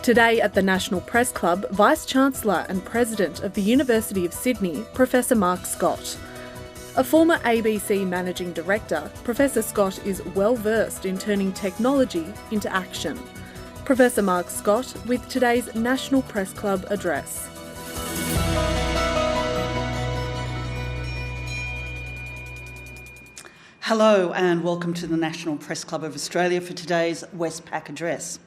Today at the National Press Club, Vice-Chancellor and President of the University of Sydney, Professor Mark Scott. A former ABC Managing Director, Professor Scott is well versed in turning technology into action. Professor Mark Scott with today's National Press Club address. Hello and welcome to the National Press Club of Australia for today's Westpac address.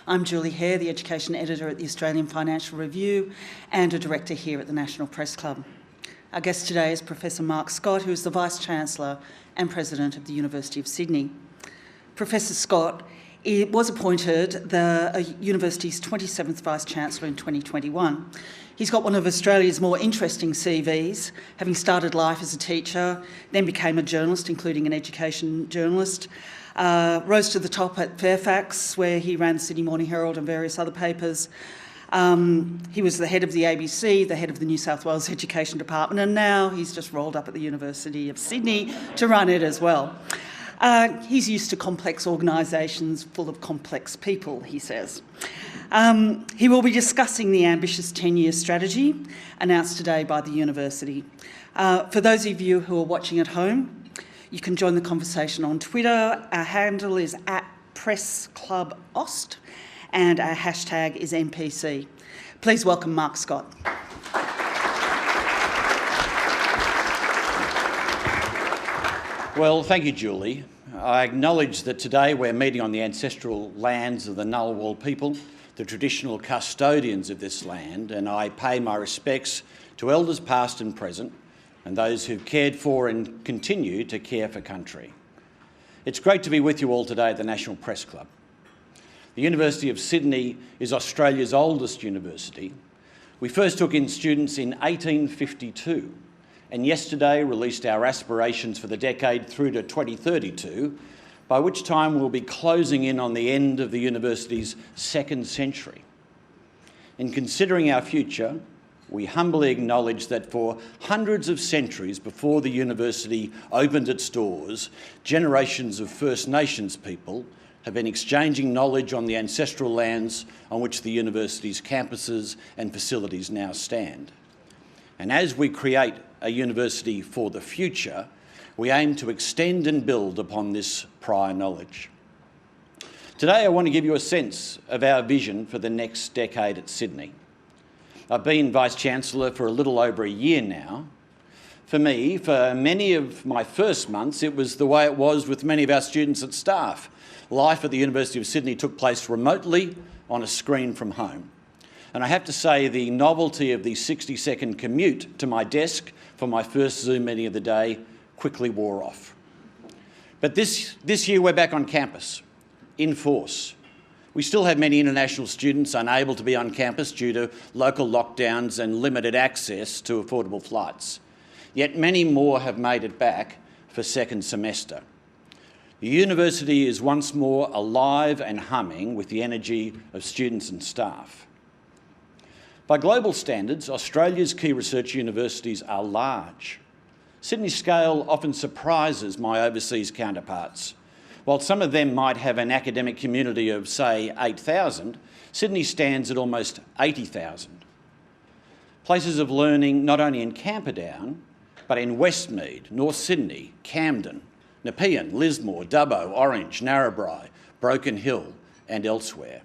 I'm Julie Hare, the Education Editor at the Australian Financial Review and a Director here at the National Press Club. Our guest today is Professor Mark Scott, who is the Vice-Chancellor and President of the University of Sydney. Professor Scott was appointed the university's 27th Vice-Chancellor in 2021. He's got one of Australia's more interesting CVs, having started life as a teacher, then became a journalist, including an education journalist, rose to the top at Fairfax, where he ran the Sydney Morning Herald and various other papers. He was the head of the ABC, the head of the New South Wales Education Department, and now he's just rolled up at the University of Sydney to run it as well. He's used to complex organisations full of complex people, he says. He will be discussing the ambitious 10-year strategy announced today by the university. For those of you who are watching at home, you can join the conversation on Twitter. Our handle is @PressClubAust and our hashtag is NPC. Please welcome Mark Scott. Well, thank you, Julie. I acknowledge that today we're meeting on the ancestral lands of the Ngunnawal people, the traditional custodians of this land, and I pay my respects to elders past and present, and those who've cared for and continue to care for country. It's great to be with you all today at the National Press Club. The University of Sydney is Australia's oldest university. We first took in students in 1852, and yesterday released our aspirations for the decade through to 2032, by which time we'll be closing in on the end of the university's second century. In considering our future, we humbly acknowledge that for hundreds of centuries before the university opened its doors, generations of First Nations people have been exchanging knowledge on the ancestral lands on which the university's campuses and facilities now stand. And as we create a university for the future, we aim to extend and build upon this prior knowledge. Today I want to give you a sense of our vision for the next decade at Sydney. I've been Vice-Chancellor for a little over a year now. For me, for many of my first months, it was the way it was with many of our students and staff. Life at the University of Sydney took place remotely on a screen from home. And I have to say the novelty of the 60-second commute to my desk for my first Zoom meeting of the day quickly wore off. But this year we're back on campus, in force. We still have many international students unable to be on campus due to local lockdowns and limited access to affordable flights. Yet many more have made it back for second semester. The university is once more alive and humming with the energy of students and staff. By global standards, Australia's key research universities are large. Sydney's scale often surprises my overseas counterparts. While some of them might have an academic community of, say, 8,000, Sydney stands at almost 80,000. Places of learning not only in Camperdown, but in Westmead, North Sydney, Camden, Nepean, Lismore, Dubbo, Orange, Narrabri, Broken Hill and elsewhere.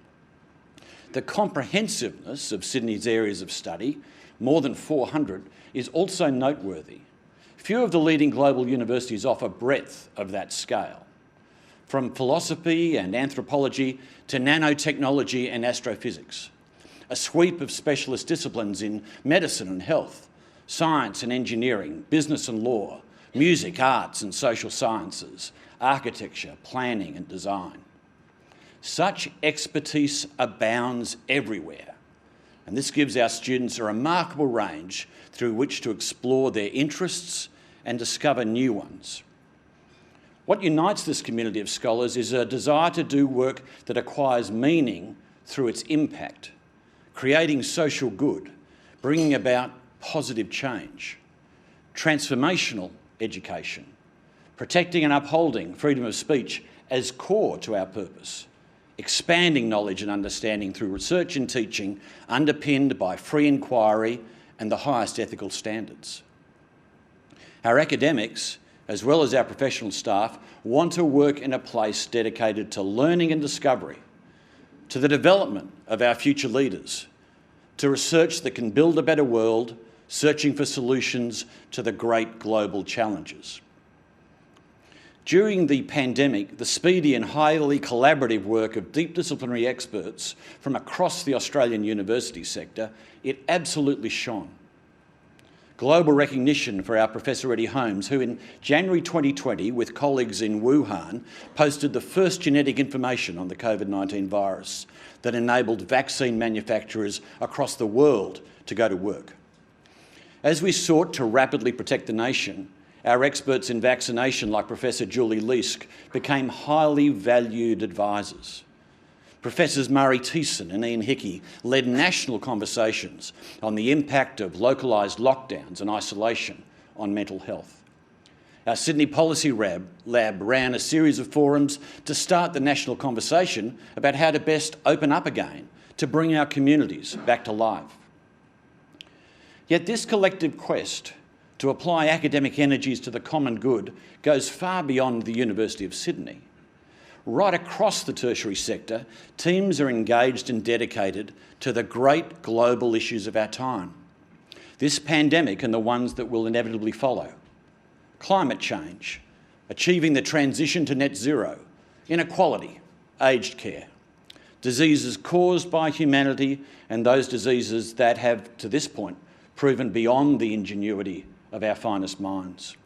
The comprehensiveness of Sydney's areas of study, more than 400, is also noteworthy. Few of the leading global universities offer breadth of that scale. From philosophy and anthropology to nanotechnology and astrophysics. A sweep of specialist disciplines in medicine and health, science and engineering, business and law, music, arts and social sciences, architecture, planning and design. Such expertise abounds everywhere, and this gives our students a remarkable range through which to explore their interests and discover new ones. What unites this community of scholars is a desire to do work that acquires meaning through its impact, creating social good, bringing about positive change, transformational education, protecting and upholding freedom of speech as core to our purpose, expanding knowledge and understanding through research and teaching underpinned by free inquiry and the highest ethical standards. Our academics, as well as our professional staff, want to work in a place dedicated to learning and discovery, to the development of our future leaders, to research that can build a better world, searching for solutions to the great global challenges. During the pandemic, the speedy and highly collaborative work of deep disciplinary experts from across the Australian university sector, it absolutely shone. Global recognition for our Professor Eddie Holmes, who in January 2020, with colleagues in Wuhan, posted the first genetic information on the COVID-19 virus that enabled vaccine manufacturers across the world to go to work. As we sought to rapidly protect the nation, our experts in vaccination, like Professor Julie Leask, became highly valued advisors. Professors Murray Thiessen and Ian Hickey led national conversations on the impact of localised lockdowns and isolation on mental health. Our Sydney Policy Lab ran a series of forums to start the national conversation about how to best open up again to bring our communities back to life. Yet this collective quest to apply academic energies to the common good goes far beyond the University of Sydney. Right across the tertiary sector, teams are engaged and dedicated to the great global issues of our time. This pandemic and the ones that will inevitably follow. Climate change, achieving the transition to net zero, inequality, aged care, diseases caused by humanity and those diseases that have, to this point, proven beyond the ingenuity of our finest minds.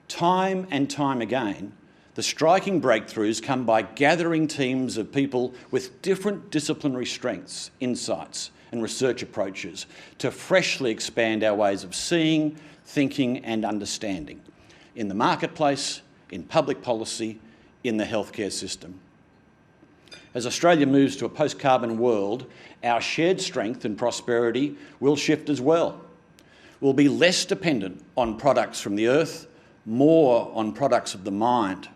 Time and time again, the striking breakthroughs come by gathering teams of people with different disciplinary strengths, insights and research approaches to freshly expand our ways of seeing, thinking and understanding in the marketplace, in public policy, in the healthcare system. As Australia moves to a post-carbon world, our shared strength and prosperity will shift as well. We'll be less dependent on products from the earth, more on products of the mind,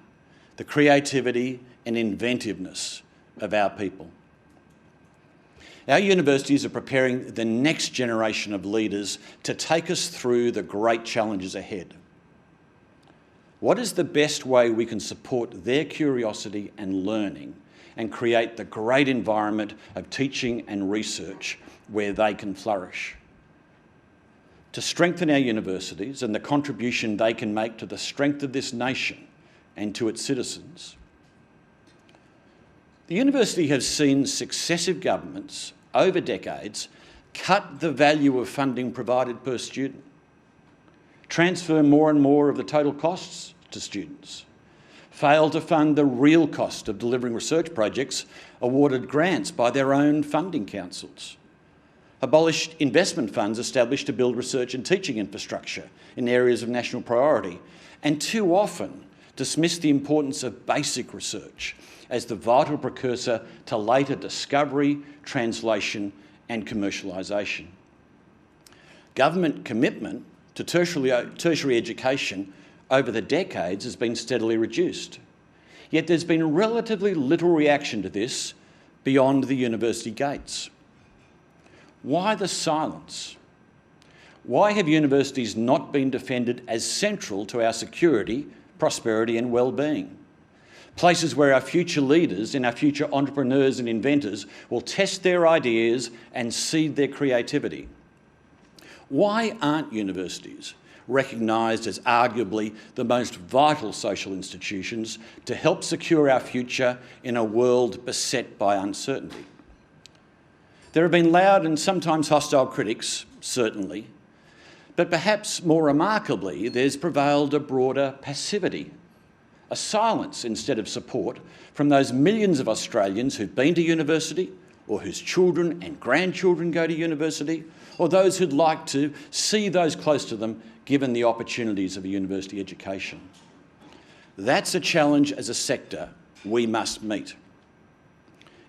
the creativity and inventiveness of our people. Our universities are preparing the next generation of leaders to take us through the great challenges ahead. What is the best way we can support their curiosity and learning and create the great environment of teaching and research where they can flourish? To strengthen our universities and the contribution they can make to the strength of this nation and to its citizens. The university has seen successive governments over decades cut the value of funding provided per student, transfer more and more of the total costs to students, fail to fund the real cost of delivering research projects awarded grants by their own funding councils, abolished investment funds established to build research and teaching infrastructure in areas of national priority, and too often dismissed the importance of basic research as the vital precursor to later discovery, translation and commercialisation. Government commitment to tertiary education over the decades has been steadily reduced. Yet there's been relatively little reaction to this beyond the university gates. Why the silence? Why have universities not been defended as central to our security, prosperity and well-being? Places where our future leaders and our future entrepreneurs and inventors will test their ideas and seed their creativity. Why aren't universities recognised as arguably the most vital social institutions to help secure our future in a world beset by uncertainty? There have been loud and sometimes hostile critics, certainly, but perhaps more remarkably, there's prevailed a broader passivity, a silence instead of support from those millions of Australians who've been to university or whose children and grandchildren go to university, or those who'd like to see those close to them given the opportunities of a university education. That's a challenge as a sector we must meet.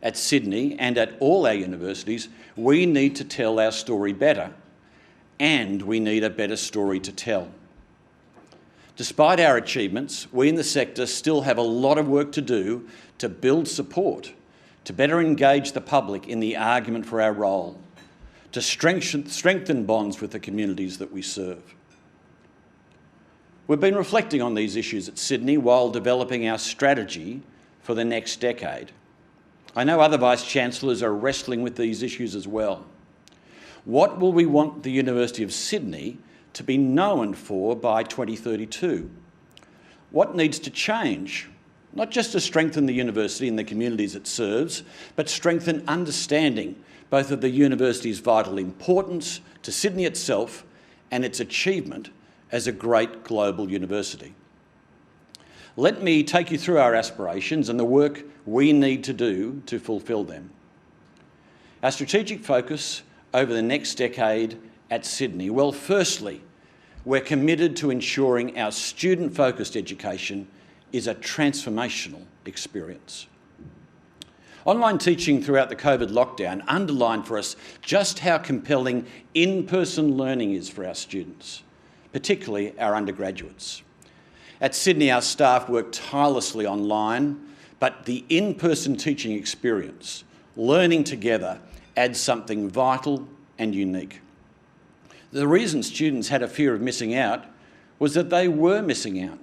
At Sydney and at all our universities, we need to tell our story better, and we need a better story to tell. Despite our achievements, we in the sector still have a lot of work to do to build support, to better engage the public in the argument for our role, to strengthen bonds with the communities that we serve. We've been reflecting on these issues at Sydney while developing our strategy for the next decade. I know other Vice-Chancellors are wrestling with these issues as well. What will we want the University of Sydney to be known for by 2032? What needs to change? Not just to strengthen the university and the communities it serves, but strengthen understanding both of the university's vital importance to Sydney itself and its achievement as a great global university. Let me take you through our aspirations and the work we need to do to fulfil them. Our strategic focus over the next decade at Sydney, well, firstly, we're committed to ensuring our student-focused education is a transformational experience. Online teaching throughout the COVID lockdown underlined for us just how compelling in-person learning is for our students, particularly our undergraduates. At Sydney, our staff work tirelessly online, but the in-person teaching experience, learning together, adds something vital and unique. The reason students had a fear of missing out was that they were missing out.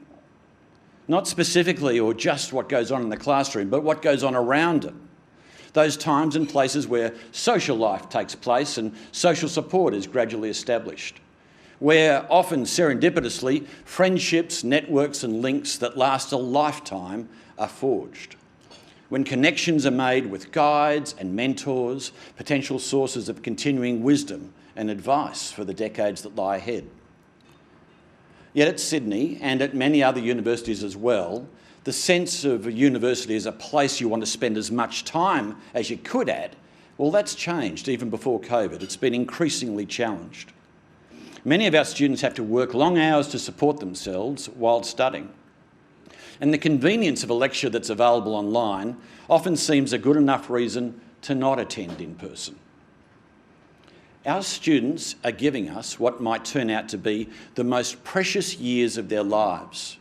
Not specifically or just what goes on in the classroom, but what goes on around it. Those times and places where social life takes place and social support is gradually established. Where often serendipitously, friendships, networks and links that last a lifetime are forged. When connections are made with guides and mentors, potential sources of continuing wisdom and advice for the decades that lie ahead. Yet at Sydney, and at many other universities as well, the sense of a university as a place you want to spend as much time as you could at, well, that's changed even before COVID. It's been increasingly challenged. Many of our students have to work long hours to support themselves while studying. And the convenience of a lecture that's available online often seems a good enough reason to not attend in person. Our students are giving us what might turn out to be the most precious years of their lives.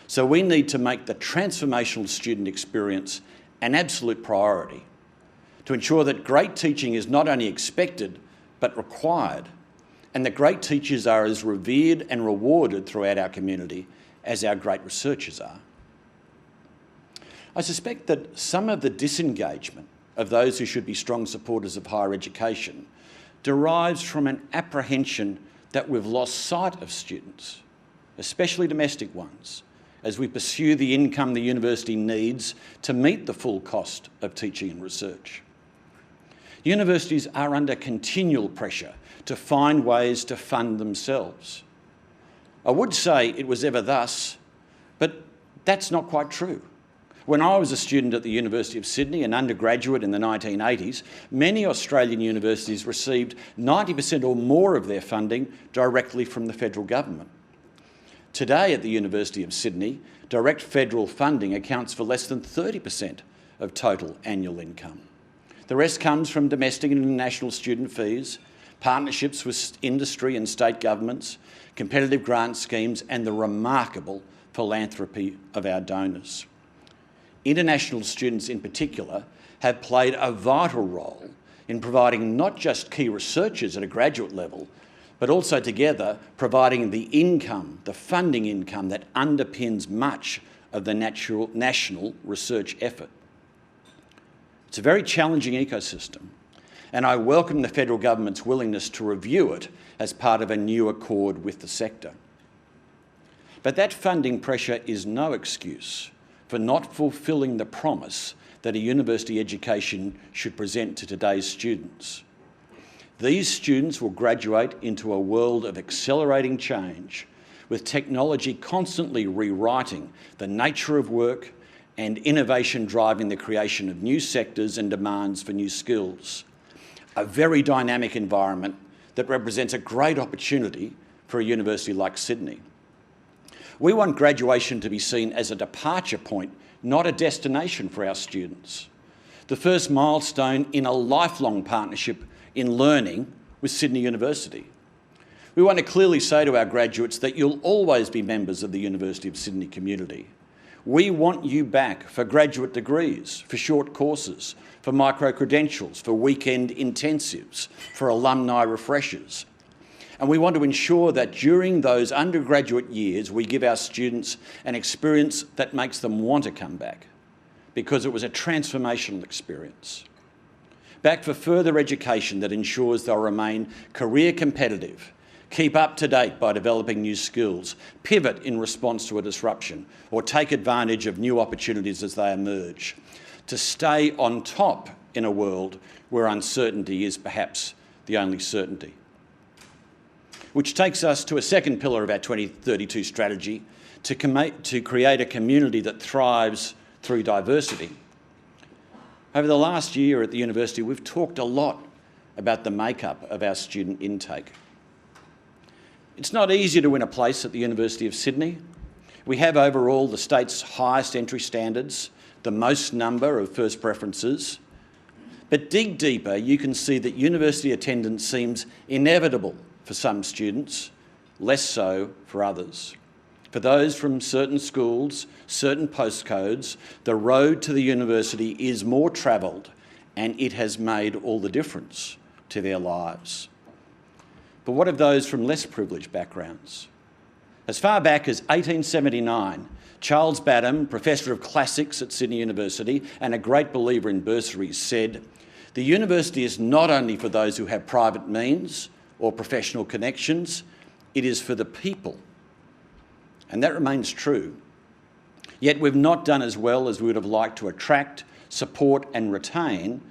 So we need to make the transformational student experience an absolute priority to ensure that great teaching is not only expected, but required, and that great teachers are as revered and rewarded throughout our community as our great researchers are. I suspect that some of the disengagement of those who should be strong supporters of higher education derives from an apprehension that we've lost sight of students, especially domestic ones, as we pursue the income the university needs to meet the full cost of teaching and research. Universities are under continual pressure to find ways to fund themselves. I would say it was ever thus, but that's not quite true. When I was a student at the University of Sydney, an undergraduate in the 1980s, many Australian universities received 90% or more of their funding directly from the federal government. Today at the University of Sydney, direct federal funding accounts for less than 30% of total annual income. The rest comes from domestic and international student fees, partnerships with industry and state governments, competitive grant schemes, and the remarkable philanthropy of our donors. International students in particular have played a vital role in providing not just key researchers at a graduate level, but also together providing the income, the funding income that underpins much of the national research effort. It's a very challenging ecosystem, and I welcome the federal government's willingness to review it as part of a new accord with the sector. But that funding pressure is no excuse for not fulfilling the promise that a university education should present to today's students. These students will graduate into a world of accelerating change, with technology constantly rewriting the nature of work and innovation driving the creation of new sectors and demands for new skills. A very dynamic environment that represents a great opportunity for a university like Sydney. We want graduation to be seen as a departure point, not a destination for our students. The first milestone in a lifelong partnership in learning with Sydney University. We want to clearly say to our graduates that you'll always be members of the University of Sydney community. We want you back for graduate degrees, for short courses, for micro-credentials, for weekend intensives, for alumni refreshers. And we want to ensure that during those undergraduate years, we give our students an experience that makes them want to come back, because it was a transformational experience. Back for further education that ensures they'll remain career competitive, keep up to date by developing new skills, pivot in response to a disruption, or take advantage of new opportunities as they emerge, to stay on top in a world where uncertainty is perhaps the only certainty. Which takes us to a second pillar of our 2032 strategy, to create a community that thrives through diversity. Over the last year at the university, we've talked a lot about the makeup of our student intake. It's not easy to win a place at the University of Sydney. We have overall the state's highest entry standards, the most number of first preferences. But dig deeper, you can see that university attendance seems inevitable for some students, less so for others. For those from certain schools, certain postcodes, the road to the university is more travelled, and it has made all the difference to their lives. But what of those from less privileged backgrounds? As far back as 1879, Charles Baddam, Professor of Classics at Sydney University and a great believer in bursaries, said, "The university is not only for those who have private means or professional connections, it is for the people." And that remains true. Yet we've not done as well as we would have liked to attract, support and retain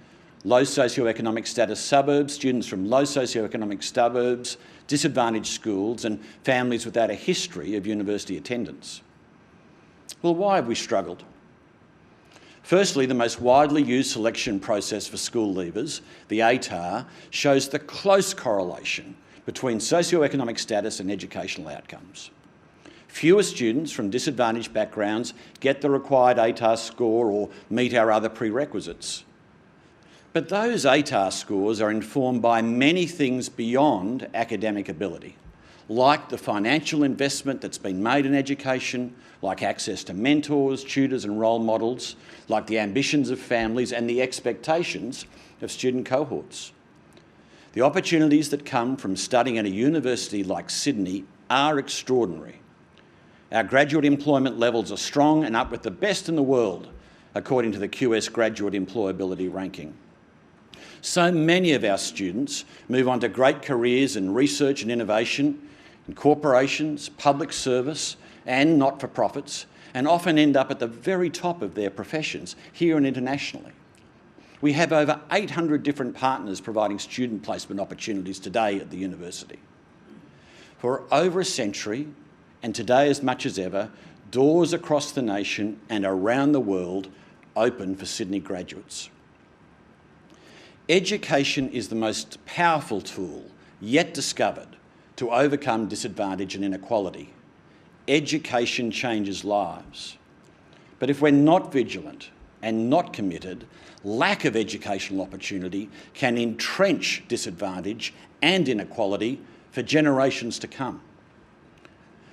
low socioeconomic status suburbs, students from low socioeconomic suburbs, disadvantaged schools and families without a history of university attendance. Well, why have we struggled? Firstly, the most widely used selection process for school leavers, the ATAR, shows the close correlation between socioeconomic status and educational outcomes. Fewer students from disadvantaged backgrounds get the required ATAR score or meet our other prerequisites. But those ATAR scores are informed by many things beyond academic ability, like the financial investment that's been made in education, like access to mentors, tutors and role models, like the ambitions of families and the expectations of student cohorts. The opportunities that come from studying at a university like Sydney are extraordinary. Our graduate employment levels are strong and up with the best in the world, according to the QS Graduate Employability Ranking. So many of our students move on to great careers in research and innovation, in corporations, public service and not-for-profits, and often end up at the very top of their professions, here and internationally. We have over 800 different partners providing student placement opportunities today at the university. For over a century, and today as much as ever, doors across the nation and around the world open for Sydney graduates. Education is the most powerful tool yet discovered to overcome disadvantage and inequality. Education changes lives. But if we're not vigilant and not committed, lack of educational opportunity can entrench disadvantage and inequality for generations to come.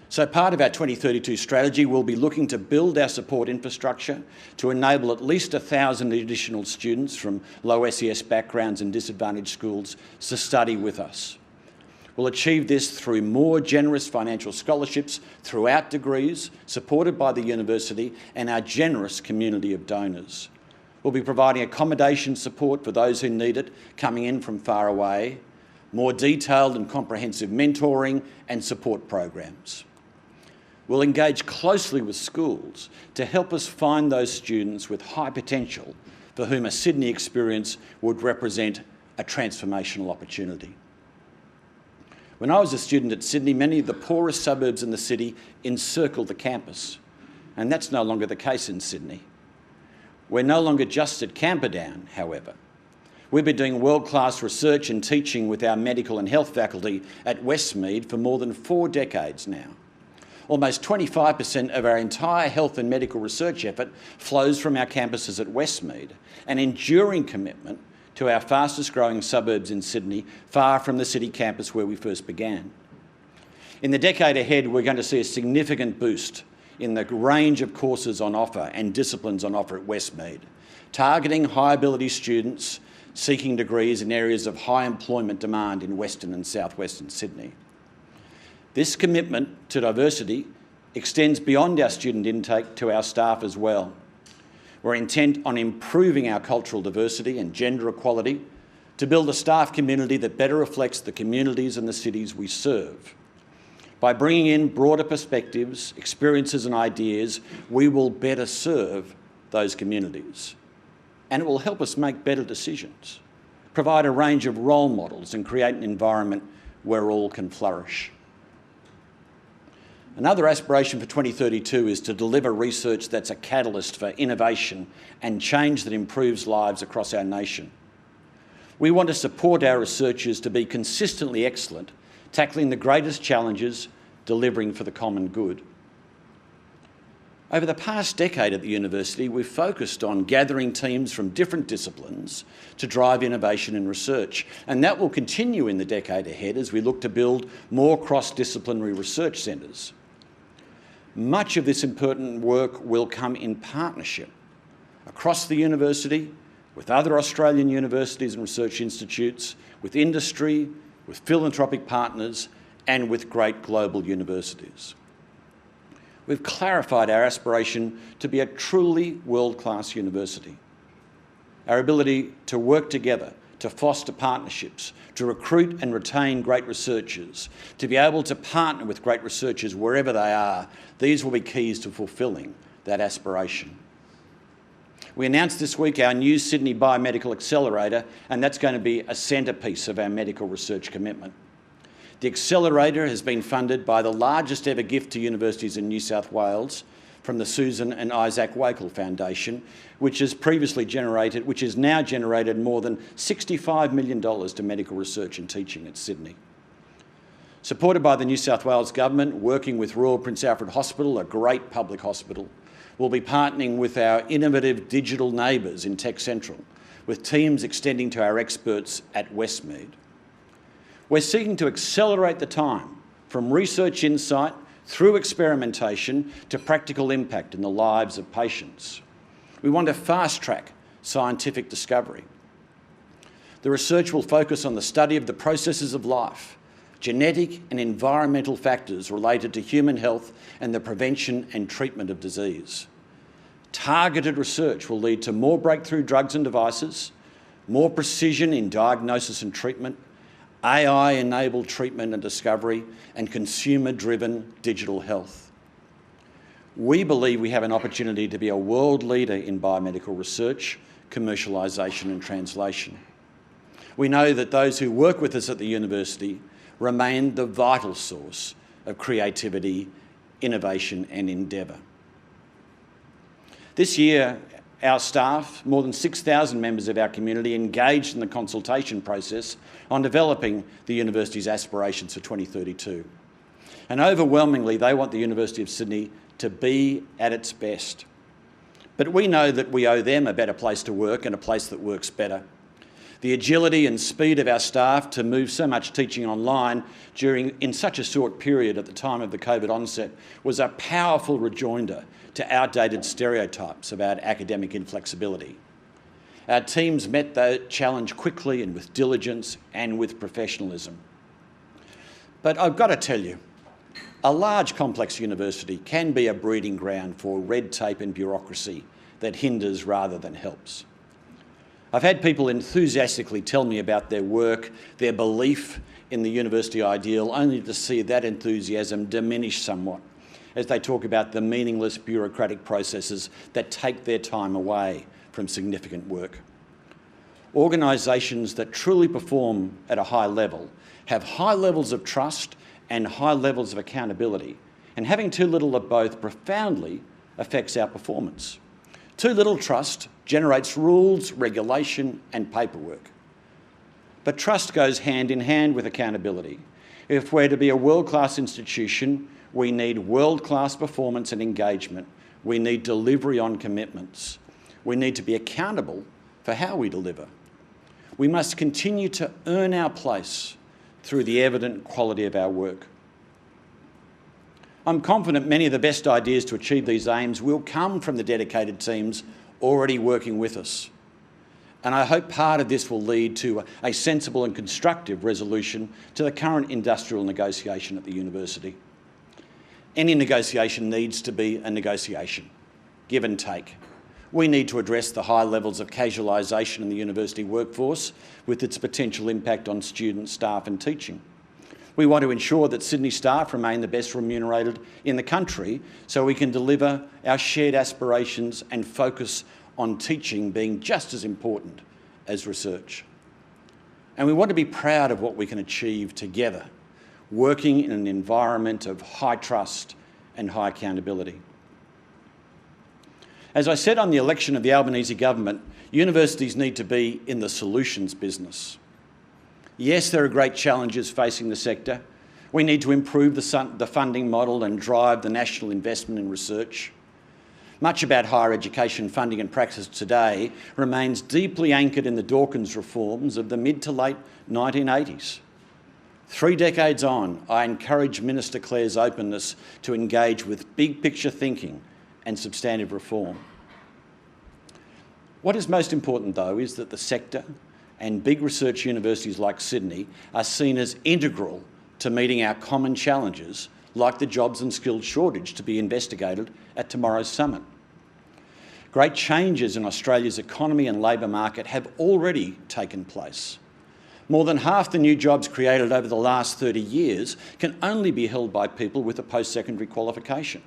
So part of our 2032 strategy will be looking to build our support infrastructure to enable at least 1,000 additional students from low SES backgrounds and disadvantaged schools to study with us. We'll achieve this through more generous financial scholarships throughout degrees, supported by the university and our generous community of donors. We'll be providing accommodation support for those who need it, coming in from far away, more detailed and comprehensive mentoring and support programs. We'll engage closely with schools to help us find those students with high potential for whom a Sydney experience would represent a transformational opportunity. When I was a student at Sydney, many of the poorest suburbs in the city encircled the campus, and that's no longer the case in Sydney. We're no longer just at Camperdown, however. We've been doing world-class research and teaching with our medical and health faculty at Westmead for more than 4 decades now. Almost 25% of our entire health and medical research effort flows from our campuses at Westmead, an enduring commitment to our fastest growing suburbs in Sydney, far from the city campus where we first began. In the decade ahead, we're going to see a significant boost in the range of courses on offer and disciplines on offer at Westmead, targeting high-ability students seeking degrees in areas of high employment demand in Western and South-Western Sydney. This commitment to diversity extends beyond our student intake to our staff as well. We're intent on improving our cultural diversity and gender equality to build a staff community that better reflects the communities and the cities we serve. By bringing in broader perspectives, experiences and ideas, we will better serve those communities. And it will help us make better decisions, provide a range of role models and create an environment where all can flourish. Another aspiration for 2032 is to deliver research that's a catalyst for innovation and change that improves lives across our nation. We want to support our researchers to be consistently excellent, tackling the greatest challenges, delivering for the common good. Over the past decade at the university, we've focused on gathering teams from different disciplines to drive innovation and research, and that will continue in the decade ahead as we look to build more cross-disciplinary research centres. Much of this important work will come in partnership across the university, with other Australian universities and research institutes, with industry, with philanthropic partners, and with great global universities. We've clarified our aspiration to be a truly world-class university. Our ability to work together, to foster partnerships, to recruit and retain great researchers, to be able to partner with great researchers wherever they are, these will be keys to fulfilling that aspiration. We announced this week our new Sydney Biomedical Accelerator, and that's going to be a centrepiece of our medical research commitment. The Accelerator has been funded by the largest ever gift to universities in New South Wales from the Susan and Isaac Wakel Foundation, which has now generated more than $65 million to medical research and teaching at Sydney. Supported by the New South Wales Government, working with Royal Prince Alfred Hospital, a great public hospital, we'll be partnering with our innovative digital neighbours in Tech Central, with teams extending to our experts at Westmead. We're seeking to accelerate the time from research insight through experimentation to practical impact in the lives of patients. We want to fast-track scientific discovery. The research will focus on the study of the processes of life, genetic and environmental factors related to human health and the prevention and treatment of disease. Targeted research will lead to more breakthrough drugs and devices, more precision in diagnosis and treatment, AI-enabled treatment and discovery, and consumer-driven digital health. We believe we have an opportunity to be a world leader in biomedical research, commercialisation and translation. We know that those who work with us at the university remain the vital source of creativity, innovation and endeavour. This year, our staff, more than 6,000 members of our community, engaged in the consultation process on developing the university's aspirations for 2032. And overwhelmingly, they want the University of Sydney to be at its best. But we know that we owe them a better place to work and a place that works better. The agility and speed of our staff to move so much teaching online in such a short period at the time of the COVID onset was a powerful rejoinder to outdated stereotypes about academic inflexibility. Our teams met the challenge quickly and with diligence and with professionalism. But I've got to tell you, a large complex university can be a breeding ground for red tape and bureaucracy that hinders rather than helps. I've had people enthusiastically tell me about their work, their belief in the university ideal, only to see that enthusiasm diminish somewhat as they talk about the meaningless bureaucratic processes that take their time away from significant work. Organisations that truly perform at a high level have high levels of trust and high levels of accountability, and having too little of both profoundly affects our performance. Too little trust generates rules, regulation and paperwork. But trust goes hand in hand with accountability. If we're to be a world-class institution, we need world-class performance and engagement. We need delivery on commitments. We need to be accountable for how we deliver. We must continue to earn our place through the evident quality of our work. I'm confident many of the best ideas to achieve these aims will come from the dedicated teams already working with us. And I hope part of this will lead to a sensible and constructive resolution to the current industrial negotiation at the university. Any negotiation needs to be a negotiation, give and take. We need to address the high levels of casualisation in the university workforce with its potential impact on students, staff and teaching. We want to ensure that Sydney staff remain the best remunerated in the country so we can deliver our shared aspirations and focus on teaching being just as important as research. And we want to be proud of what we can achieve together, working in an environment of high trust and high accountability. As I said on the election of the Albanese government, universities need to be in the solutions business. Yes, there are great challenges facing the sector. We need to improve the funding model and drive the national investment in research. Much about higher education funding and practice today remains deeply anchored in the Dawkins reforms of the mid to late 1980s. 3 decades on, I encourage Minister Clare's openness to engage with big picture thinking and substantive reform. What is most important, though, is that the sector and big research universities like Sydney are seen as integral to meeting our common challenges, like the jobs and skills shortage to be investigated at tomorrow's summit. Great changes in Australia's economy and labour market have already taken place. More than half the new jobs created over the last 30 years can only be held by people with a post-secondary qualification,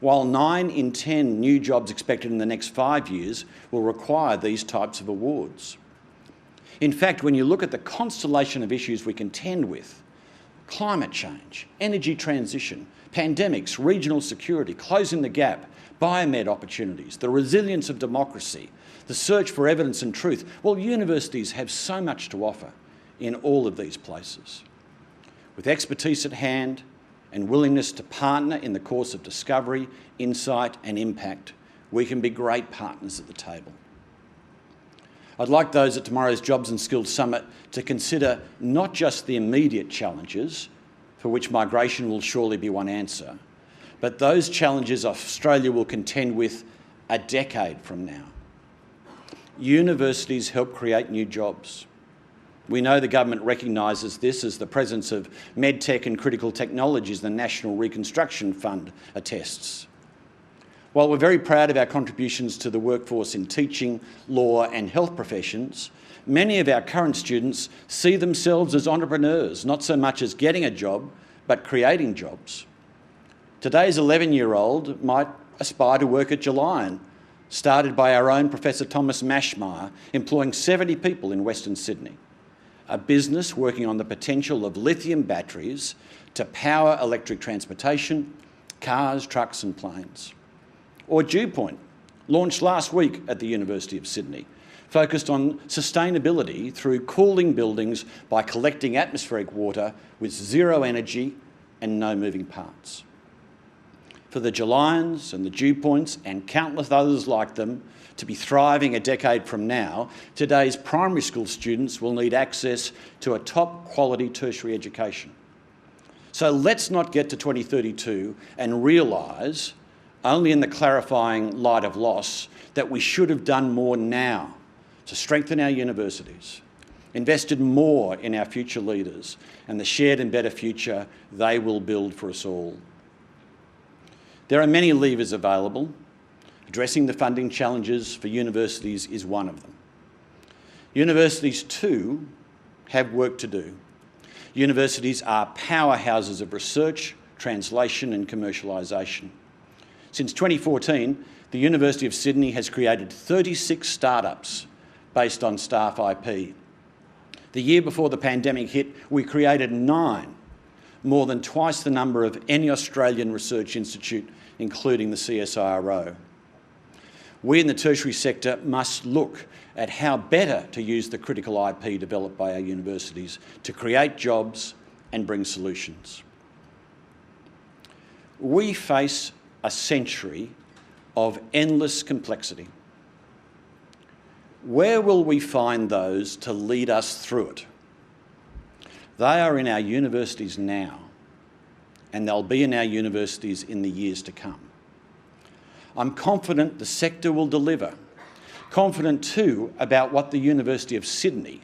while 9 in 10 new jobs expected in the next 5 years will require these types of awards. In fact, when you look at the constellation of issues we contend with, climate change, energy transition, pandemics, regional security, closing the gap, biomed opportunities, the resilience of democracy, the search for evidence and truth, well, universities have so much to offer in all of these places. With expertise at hand and willingness to partner in the course of discovery, insight and impact, we can be great partners at the table. I'd like those at tomorrow's Jobs and Skills Summit to consider not just the immediate challenges, for which migration will surely be one answer, but those challenges Australia will contend with a decade from now. Universities help create new jobs. We know the government recognises this as the presence of medtech and critical technologies the National Reconstruction Fund attests. While we're very proud of our contributions to the workforce in teaching, law and health professions, many of our current students see themselves as entrepreneurs, not so much as getting a job, but creating jobs. Today's 11-year-old might aspire to work at Gelion, started by our own Professor Thomas Mashmeyer, employing 70 people in Western Sydney, a business working on the potential of lithium batteries to power electric transportation, cars, trucks and planes. Or Dewpoint, launched last week at the University of Sydney, focused on sustainability through cooling buildings by collecting atmospheric water with zero energy and no moving parts. For the Gelions and the Dewpoints and countless others like them to be thriving a decade from now, today's primary school students will need access to a top quality tertiary education. So let's not get to 2032 and realise, only in the clarifying light of loss, that we should have done more now to strengthen our universities, invested more in our future leaders and the shared and better future they will build for us all. There are many levers available. Addressing the funding challenges for universities is one of them. Universities too have work to do. Universities are powerhouses of research, translation and commercialisation. Since 2014, the University of Sydney has created 36 startups based on staff IP. The year before the pandemic hit, we created 9, more than twice the number of any Australian research institute, including the CSIRO. We in the tertiary sector must look at how better to use the critical IP developed by our universities to create jobs and bring solutions. We face a century of endless complexity. Where will we find those to lead us through it? They are in our universities now, and they'll be in our universities in the years to come. I'm confident the sector will deliver. Confident too about what the University of Sydney,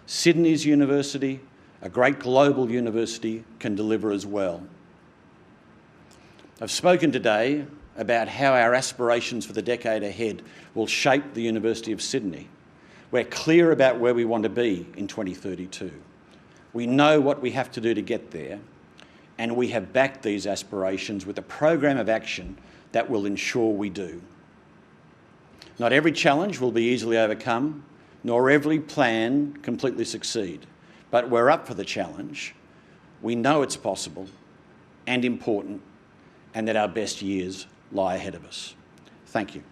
Sydney's university, a great global university, can deliver as well. I've spoken today about how our aspirations for the decade ahead will shape the University of Sydney. We're clear about where we want to be in 2032. We know what we have to do to get there, and we have backed these aspirations with a program of action that will ensure we do. Not every challenge will be easily overcome, nor every plan completely succeed, but we're up for the challenge. We know it's possible and important, and that our best years lie ahead of us. Thank you.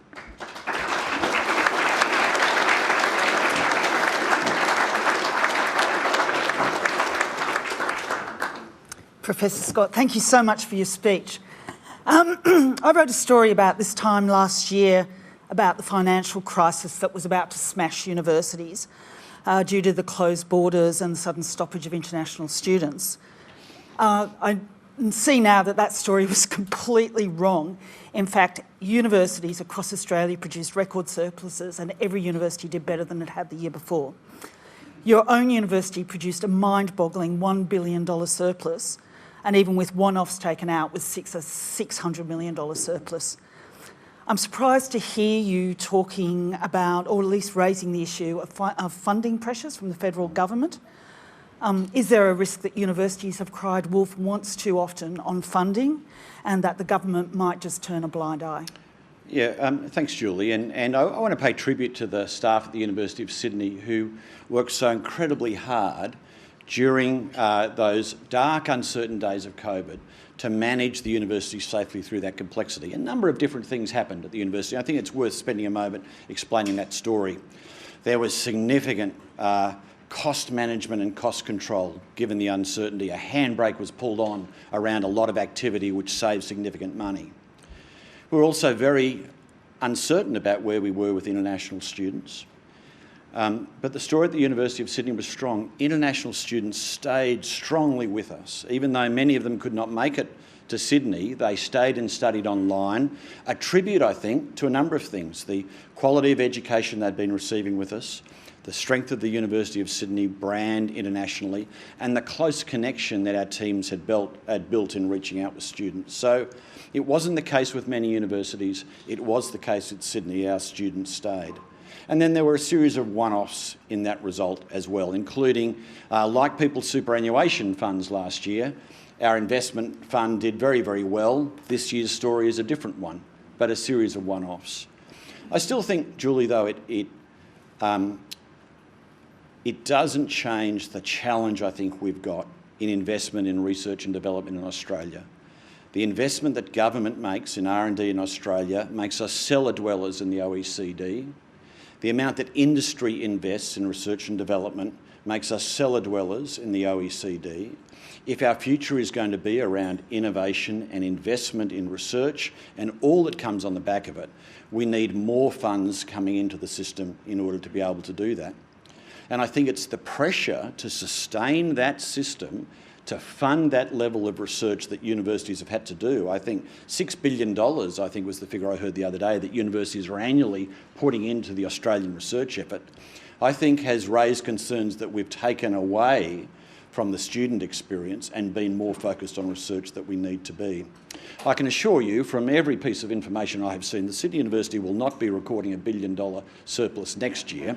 Professor Scott, thank you so much for your speech. I wrote a story about this time last year about the financial crisis that was about to smash universities due to the closed borders and the sudden stoppage of international students. I see now that that story was completely wrong. In fact, universities across Australia produced record surpluses, and every university did better than it had the year before. Your own university produced a mind-boggling $1 billion surplus, and even with one-offs taken out, was a $600 million surplus. I'm surprised to hear you talking about, or at least raising the issue of funding pressures from the federal government. Is there a risk that universities have cried wolf once too often on funding, and that the government might just turn a blind eye? Yeah, thanks, Julie. And I want to pay tribute to the staff at the University of Sydney who worked so incredibly hard during those dark, uncertain days of COVID to manage the university safely through that complexity. A number of different things happened at the university. I think it's worth spending a moment explaining that story. There was significant cost management and cost control given the uncertainty. A handbrake was pulled on around a lot of activity which saved significant money. We were also very uncertain about where we were with international students. But the story at the University of Sydney was strong. International students stayed strongly with us. Even though many of them could not make it to Sydney, they stayed and studied online. A tribute, I think, to a number of things. The quality of education they'd been receiving with us, the strength of the University of Sydney brand internationally, and the close connection that our teams had built in reaching out with students. So it wasn't the case with many universities. It was the case at Sydney. Our students stayed. And then there were a series of one-offs in that result as well, including, like people's superannuation funds last year, our investment fund did very, very well. This year's story is a different one, but a series of one-offs. I still think, Julie, though, it doesn't change the challenge I think we've got in investment in research and development in Australia. The investment that government makes in R&D in Australia makes us cellar dwellers in the OECD. The amount that industry invests in research and development makes us cellar dwellers in the OECD. If our future is going to be around innovation and investment in research and all that comes on the back of it, we need more funds coming into the system in order to be able to do that. And I think it's the pressure to sustain that system, to fund that level of research that universities have had to do. I think $6 billion, I think was the figure I heard the other day, that universities are annually putting into the Australian research effort, I think has raised concerns that we've taken away from the student experience and been more focused on research that we need to be. I can assure you, from every piece of information I have seen, the Sydney University will not be recording $1 billion surplus next year.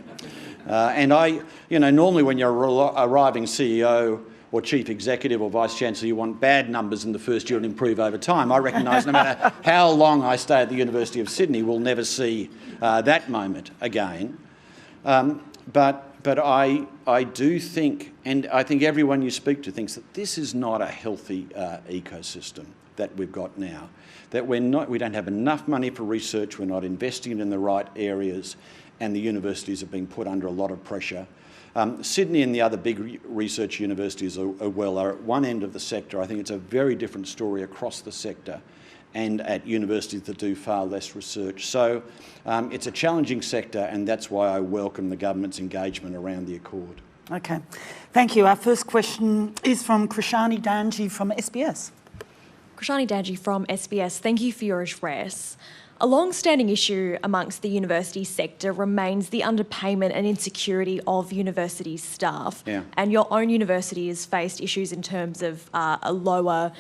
Normally when you're arriving CEO or chief executive or vice-chancellor, you want bad numbers in the first year and improve over time. I recognise no matter how long I stay at the University of Sydney, we'll never see that moment again. But I do think, and I think everyone you speak to thinks that this is not a healthy ecosystem that we've got now, that we don't have enough money for research, we're not investing in the right areas, and the universities are being put under a lot of pressure. Sydney and the other big research universities are at one end of the sector. I think it's a very different story across the sector and at universities that do far less research. So it's a challenging sector, and that's why I welcome the government's engagement around the Accord. Okay, thank you. Our first question is from Krishani Danji from SBS. Krishani Danji from SBS. Thank you for your address. A long-standing issue amongst the university sector remains the underpayment and insecurity of university staff. Yeah. And your own university has faced issues in terms of a lower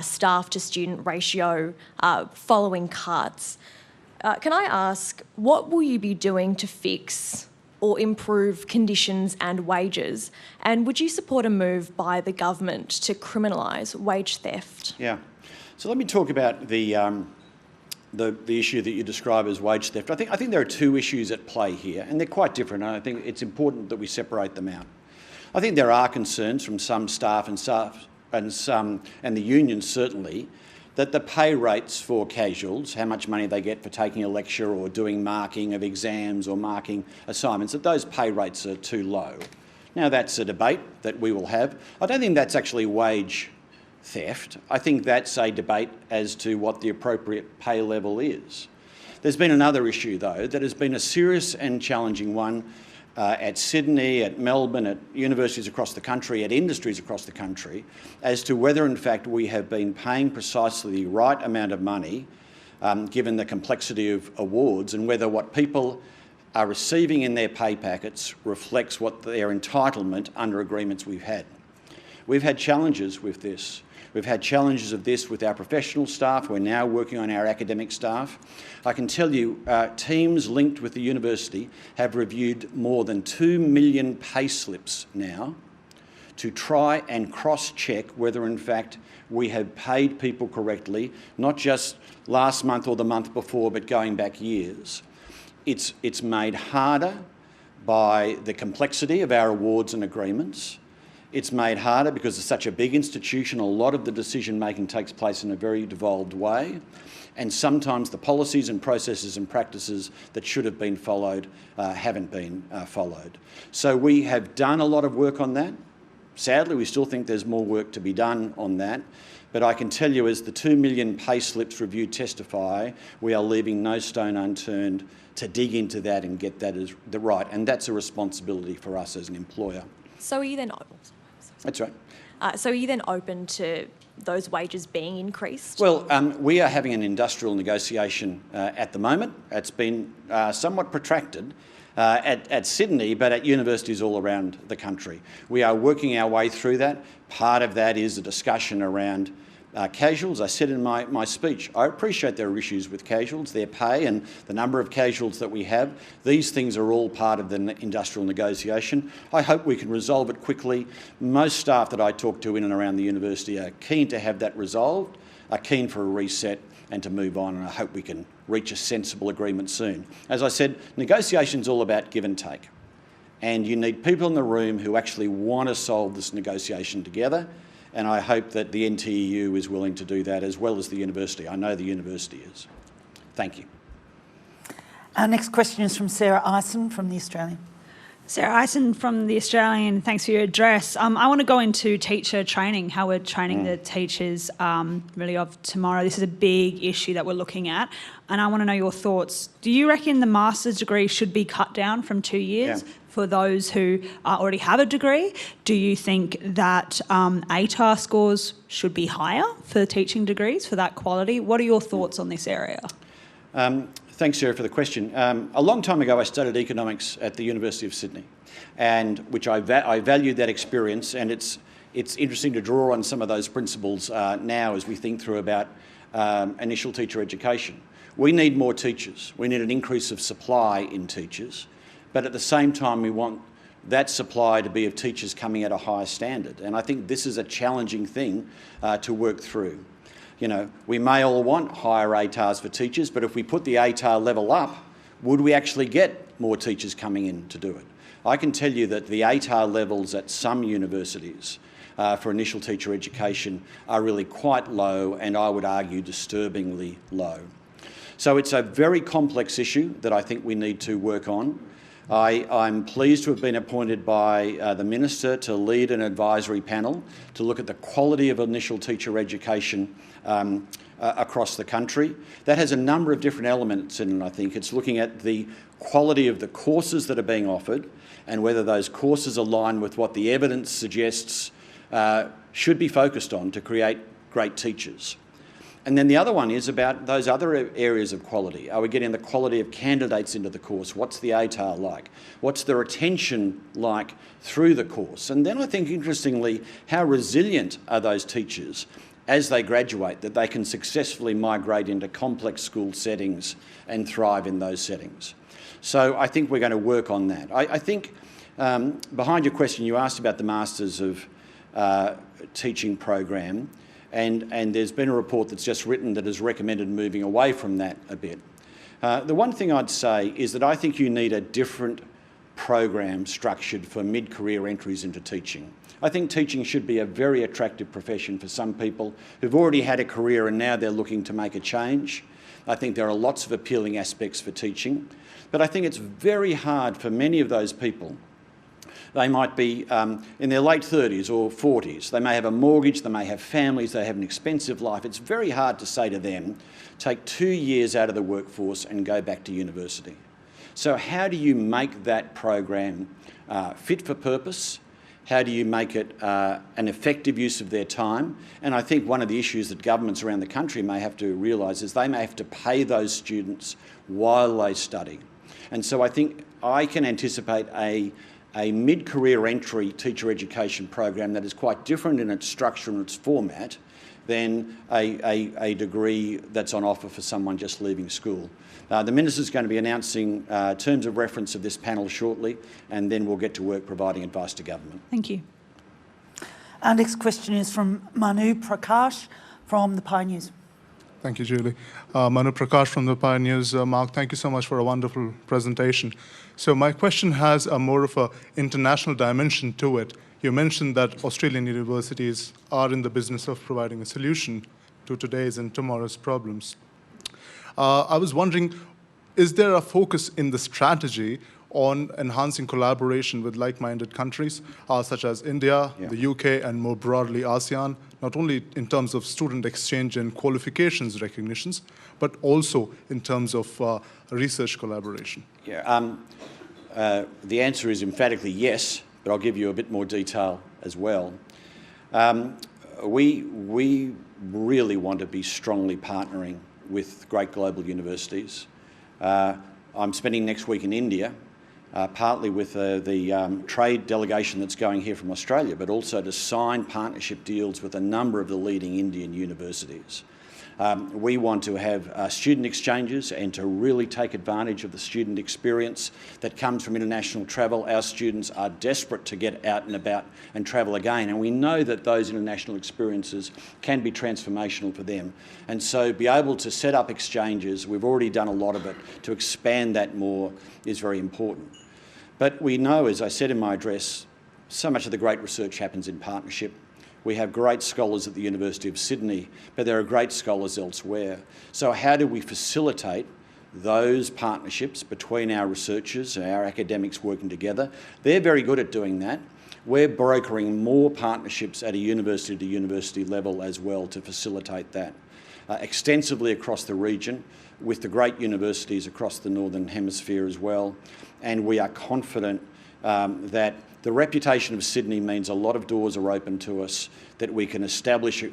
staff to student ratio following cuts. Can I ask, what will you be doing to fix or improve conditions and wages? And would you support a move by the government to criminalise wage theft? Yeah. So let me talk about the issue that you describe as wage theft. I think there are two issues at play here, and they're quite different, and I think it's important that we separate them out. I think there are concerns from some staff and the unions certainly, that the pay rates for casuals, how much money they get for taking a lecture or doing marking of exams or marking assignments, that those pay rates are too low. Now, that's a debate that we will have. I don't think that's actually wage theft. I think that's a debate as to what the appropriate pay level is. There's been another issue, though, that has been a serious and challenging one at Sydney, at Melbourne, at universities across the country, at industries across the country, as to whether in fact we have been paying precisely the right amount of money given the complexity of awards, and whether what people are receiving in their pay packets reflects what their entitlement under agreements we've had. We've had challenges with this. We've had challenges of this with our professional staff. We're now working on our academic staff. I can tell you, teams linked with the university have reviewed more than 2 million pay slips now to try and cross-check whether in fact we have paid people correctly, not just last month or the month before, but going back years. It's made harder by the complexity of our awards and agreements. It's made harder because it's such a big institution. A lot of the decision-making takes place in a very devolved way, and sometimes the policies and processes and practices that should have been followed haven't been followed. So we have done a lot of work on that. Sadly, we still think there's more work to be done on that. But I can tell you, as the 2 million pay slips reviewed testify, we are leaving no stone unturned to dig into that and get that as the right. And that's a responsibility for us as an employer. So are you then... That's right. So are you then open to those wages being increased? Well, we are having an industrial negotiation at the moment. It's been somewhat protracted at Sydney, but at universities all around the country. We are working our way through that. Part of that is a discussion around casuals. I said in my speech, I appreciate there are issues with casuals, their pay and the number of casuals that we have. These things are all part of the industrial negotiation. I hope we can resolve it quickly. Most staff that I talk to in and around the university are keen to have that resolved, are keen for a reset and to move on, and I hope we can reach a sensible agreement soon. As I said, negotiation's all about give and take. And you need people in the room who actually want to solve this negotiation together. And I hope that the NTEU is willing to do that, as well as the university. I know the university is. Thank you. Our next question is from Sarah Eisen from The Australian. Sarah Eisen from The Australian, thanks for your address. I want to go into teacher training, how we're training the teachers really of tomorrow. This is a big issue that we're looking at, and I want to know your thoughts. Do you reckon the master's degree should be cut down from 2 years for those who already have a degree? Do you think that ATAR scores should be higher for teaching degrees, for that quality? What are your thoughts on this area? Thanks, Sarah, for the question. A long time ago, I studied economics at the University of Sydney, and which I valued that experience, and it's interesting to draw on some of those principles now as we think through about initial teacher education. We need more teachers. We need an increase of supply in teachers, but at the same time, we want that supply to be of teachers coming at a higher standard, and I think this is a challenging thing to work through. You know, we may all want higher ATARs for teachers, but if we put the ATAR level up, would we actually get more teachers coming in to do it? I can tell you that the ATAR levels at some universities for initial teacher education are really quite low, and I would argue disturbingly low. So it's a very complex issue that I think we need to work on. I'm pleased to have been appointed by the Minister to lead an advisory panel to look at the quality of initial teacher education across the country. That has a number of different elements in it, I think. It's looking at the quality of the courses that are being offered and whether those courses align with what the evidence suggests should be focused on to create great teachers. And then the other one is about those other areas of quality. Are we getting the quality of candidates into the course? What's the ATAR like? What's the retention like through the course? And then I think, interestingly, how resilient are those teachers as they graduate, that they can successfully migrate into complex school settings and thrive in those settings. So I think we're going to work on that. I think behind your question, you asked about the Masters of Teaching program, and there's been a report that's just written that has recommended moving away from that a bit. The one thing I'd say is that I think you need a different program structured for mid-career entries into teaching. I think teaching should be a very attractive profession for some people who've already had a career and now they're looking to make a change. I think there are lots of appealing aspects for teaching, but I think it's very hard for many of those people. They might be in their late 30s or 40s. They may have a mortgage, they may have families, they have an expensive life. It's very hard to say to them, take 2 years out of the workforce and go back to university. So how do you make that program fit for purpose? How do you make it an effective use of their time? And I think one of the issues that governments around the country may have to realise is they may have to pay those students while they study. And so I think I can anticipate a mid-career entry teacher education program that is quite different in its structure and its format than a degree that's on offer for someone just leaving school. The Minister's going to be announcing terms of reference of this panel shortly, and then we'll get to work providing advice to government. Thank you. Our next question is from Manu Prakash from the Pioneers. Thank you, Julie. Manu Prakash from the Pioneers. Mark, thank you so much for a wonderful presentation. So my question has a more of an international dimension to it. You mentioned that Australian universities are in the business of providing a solution to today's and tomorrow's problems. I was wondering, is there a focus in the strategy on enhancing collaboration with like-minded countries, such as India, the UK, and more broadly ASEAN, not only in terms of student exchange and qualifications recognitions, but also in terms of research collaboration? Yeah, the answer is emphatically yes, but I'll give you a bit more detail as well. We really want to be strongly partnering with great global universities. I'm spending next week in India, partly with the trade delegation that's going here from Australia, but also to sign partnership deals with a number of the leading Indian universities. We want to have student exchanges and to really take advantage of the student experience that comes from international travel. Our students are desperate to get out and about and travel again, and we know that those international experiences can be transformational for them. And so be able to set up exchanges, we've already done a lot of it, to expand that more is very important. But we know, as I said in my address, so much of the great research happens in partnership. We have great scholars at the University of Sydney, but there are great scholars elsewhere. So how do we facilitate those partnerships between our researchers and our academics working together? They're very good at doing that. We're brokering more partnerships at a university-to-university level as well to facilitate that extensively across the region with the great universities across the Northern Hemisphere as well. And we are confident that the reputation of Sydney means a lot of doors are open to us, that we can establish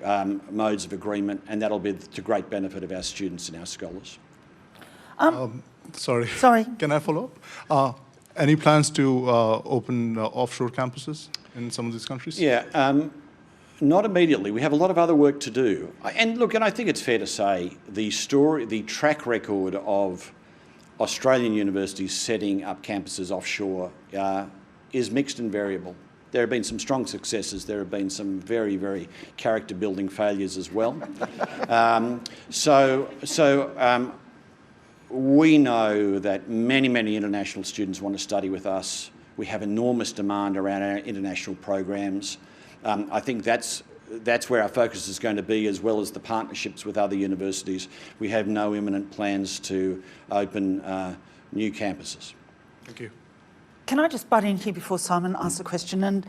modes of agreement, and that'll be to great benefit of our students and our scholars. Sorry. Can I follow up? Any plans to open offshore campuses in some of these countries? Yeah, not immediately. We have a lot of other work to do. And look, and I think it's fair to say the track record of Australian universities setting up campuses offshore is mixed and variable. There have been some strong successes. There have been some very, very character-building failures as well. We know that many, many international students want to study with us. We have enormous demand around our international programs. I think that's where our focus is going to be, as well as the partnerships with other universities. We have no imminent plans to open new campuses. Thank you. Can I just butt in here before Simon asks a question? And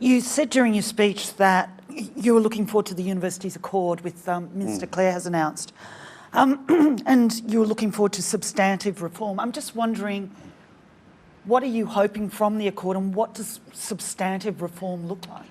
you said during your speech that you were looking forward to the university's accord, with Minister Clare has announced, and you were looking forward to substantive reform. I'm just wondering, what are you hoping from the accord, and what does substantive reform look like?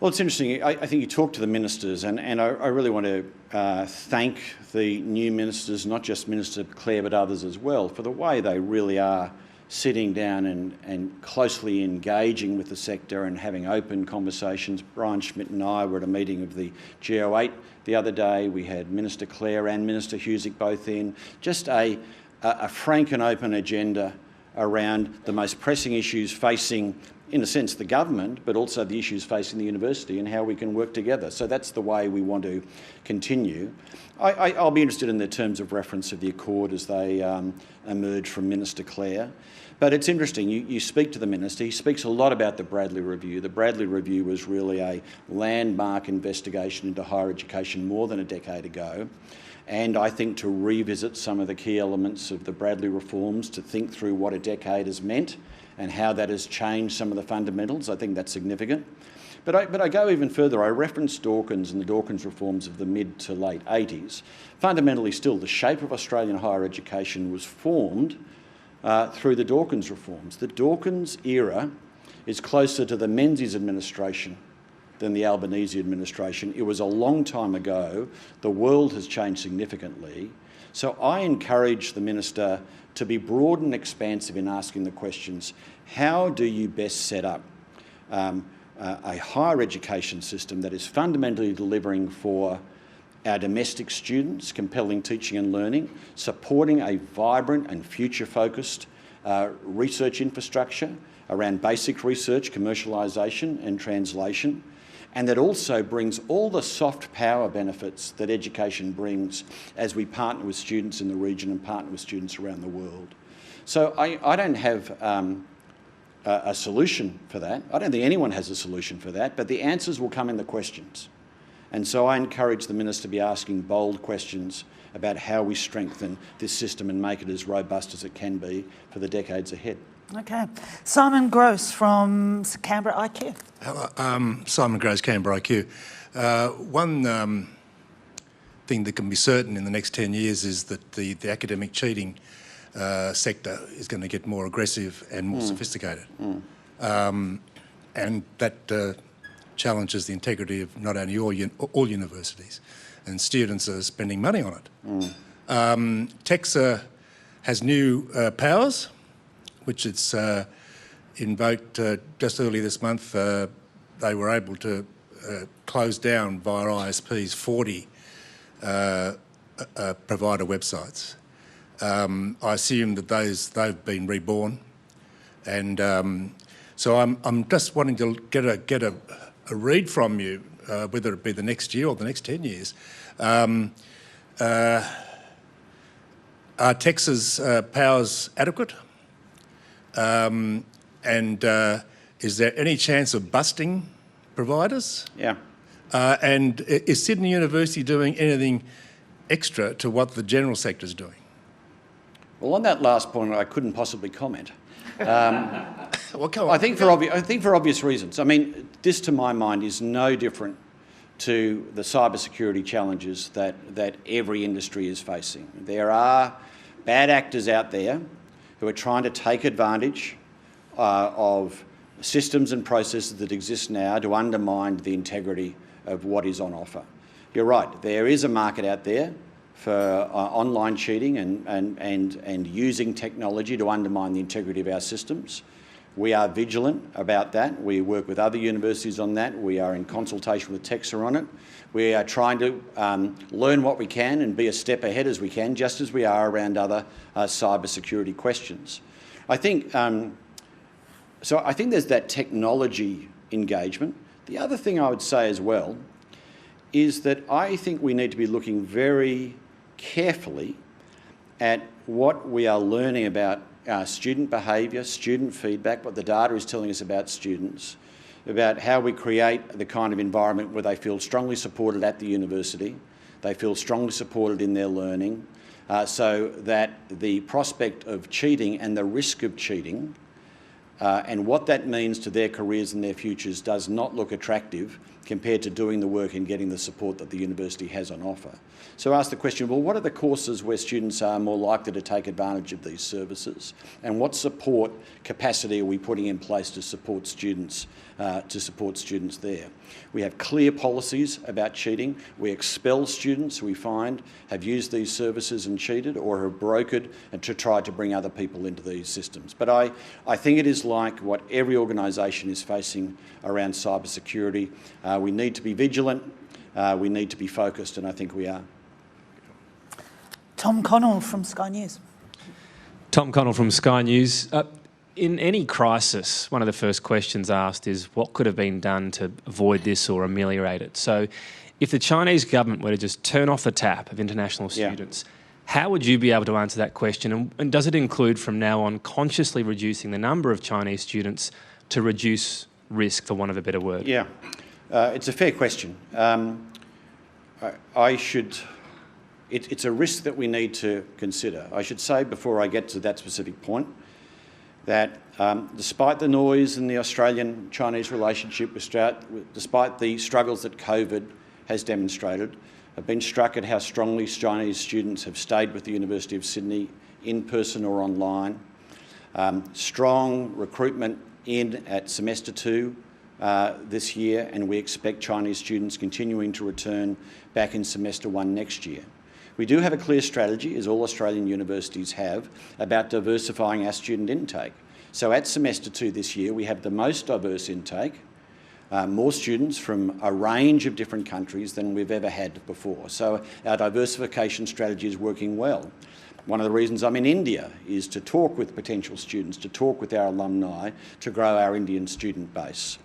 Well, it's interesting. I think you talk to the ministers, and I really want to thank the new ministers, not just Minister Clare but others as well, for the way they really are sitting down and closely engaging with the sector and having open conversations. Brian Schmidt and I were at a meeting of the G08 the other day. We had Minister Clare and Minister Husick both in. Just a frank and open agenda around the most pressing issues facing, in a sense, the government, but also the issues facing the university and how we can work together. So that's the way we want to continue. I'll be interested in the terms of reference of the Accord as they emerge from Minister Clare. But it's interesting, you speak to the Minister, he speaks a lot about the Bradley Review. The Bradley Review was really a landmark investigation into higher education more than a decade ago. And I think to revisit some of the key elements of the Bradley reforms, to think through what a decade has meant and how that has changed some of the fundamentals, I think that's significant. But I go even further. I referenced Dawkins and the Dawkins reforms of the mid to late 80s. Fundamentally still, the shape of Australian higher education was formed through the Dawkins reforms. The Dawkins era is closer to the Menzies administration than the Albanese administration. It was a long time ago. The world has changed significantly. So I encourage the Minister to be broad and expansive in asking the questions, how do you best set up a higher education system that is fundamentally delivering for our domestic students, compelling teaching and learning, supporting a vibrant and future-focused research infrastructure around basic research, commercialisation and translation, and that also brings all the soft power benefits that education brings as we partner with students in the region and partner with students around the world. So I don't have a solution for that. I don't think anyone has a solution for that, but the answers will come in the questions. And so I encourage the Minister to be asking bold questions about how we strengthen this system and make it as robust as it can be for the decades ahead. Okay. Simon Gross from Canberra IQ. Hello, Simon Gross, Canberra IQ. One thing that can be certain in the next 10 years is that the academic cheating sector is going to get more aggressive and more sophisticated. And that challenges the integrity of not only all universities, and students are spending money on it. TEXA has new powers, which it's invoked just early this month. They were able to close down via ISPs 40 provider websites. I assume that they've been reborn, and so I'm just wanting to get a read from you, whether it be the next year or the next 10 years. Are Texas powers adequate? And is there any chance of busting providers? Yeah. And is Sydney University doing anything extra to what the general sector is doing? Well, on that last point, I couldn't possibly comment. Well, come on. I think for obvious reasons. I mean, this, to my mind, is no different to the cybersecurity challenges that every industry is facing. There are bad actors out there who are trying to take advantage of systems and processes that exist now to undermine the integrity of what is on offer. You're right, there is a market out there for online cheating and using technology to undermine the integrity of our systems. We are vigilant about that. We work with other universities on that. We are in consultation with TEXA on it. We are trying to learn what we can and be a step ahead as we can, just as we are around other cybersecurity questions. I think so. I think there's that technology engagement. The other thing I would say as well is that I think we need to be looking very carefully at what we are learning about student behaviour, student feedback, what the data is telling us about students, about how we create the kind of environment where they feel strongly supported at the university, they feel strongly supported in their learning, so that the prospect of cheating and the risk of cheating and what that means to their careers and their futures does not look attractive compared to doing the work and getting the support that the university has on offer. So ask the question, well, what are the courses where students are more likely to take advantage of these services, and what support capacity are we putting in place to support students there? We have clear policies about cheating. We expel students who we find have used these services and cheated, or have brokered and to try to bring other people into these systems. But I think it is like what every organisation is facing around cybersecurity. We need to be vigilant, we need to be focused, and I think we are. Tom Connell from Sky News. Tom Connell from Sky News. In any crisis, one of the first questions asked is what could have been done to avoid this or ameliorate it. So if the Chinese government were to just turn off the tap of international students, how would you be able to answer that question? And does it include from now on consciously reducing the number of Chinese students to reduce risk, for want of a better word? Yeah, it's a fair question. It's a risk that we need to consider. I should say, before I get to that specific point, that despite the noise in the Australian-Chinese relationship, despite the struggles that COVID has demonstrated, I've been struck at how strongly Chinese students have stayed with the University of Sydney, in person or online. Strong recruitment at semester 2 this year, and we expect Chinese students continuing to return back in semester 1 next year. We do have a clear strategy, as all Australian universities have, about diversifying our student intake. So at semester 2 this year, we have the most diverse intake, more students from a range of different countries than we've ever had before. So our diversification strategy is working well. One of the reasons I'm in India is to talk with potential students, to talk with our alumni, to grow our Indian student base.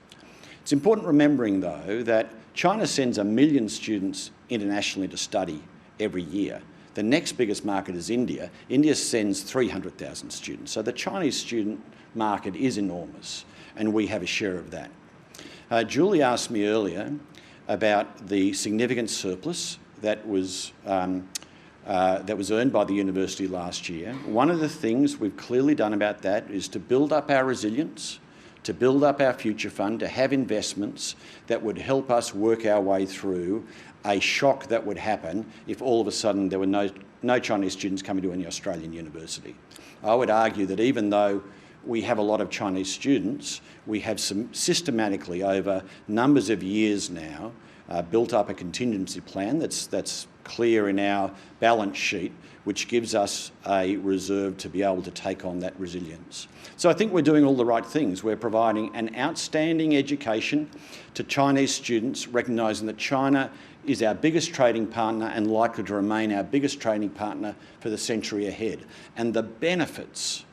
It's important remembering, though, that China sends 1 million students internationally to study every year. The next biggest market is India. India sends 300,000 students. So the Chinese student market is enormous, and we have a share of that. Julie asked me earlier about the significant surplus that was earned by the university last year. One of the things we've clearly done about that is to build up our resilience, to build up our future fund, to have investments that would help us work our way through a shock that would happen if all of a sudden there were no Chinese students coming to any Australian university. I would argue that even though we have a lot of Chinese students, we have systematically over numbers of years now built up a contingency plan that's clear in our balance sheet, which gives us a reserve to be able to take on that resilience. So I think we're doing all the right things. We're providing an outstanding education to Chinese students, recognising that China is our biggest trading partner and likely to remain our biggest trading partner for the century ahead. And the benefits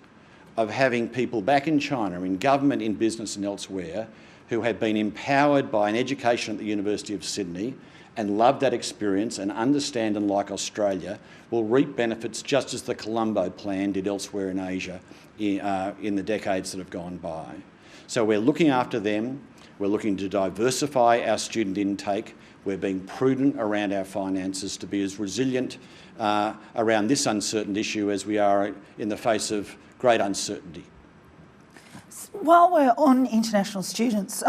of having people back in China, in government, in business and elsewhere, who have been empowered by an education at the University of Sydney and love that experience and understand and like Australia, will reap benefits just as the Colombo plan did elsewhere in Asia in the decades that have gone by. So we're looking after them, we're looking to diversify our student intake, we're being prudent around our finances to be as resilient around this uncertain issue as we are in the face of great uncertainty. While we're on international students,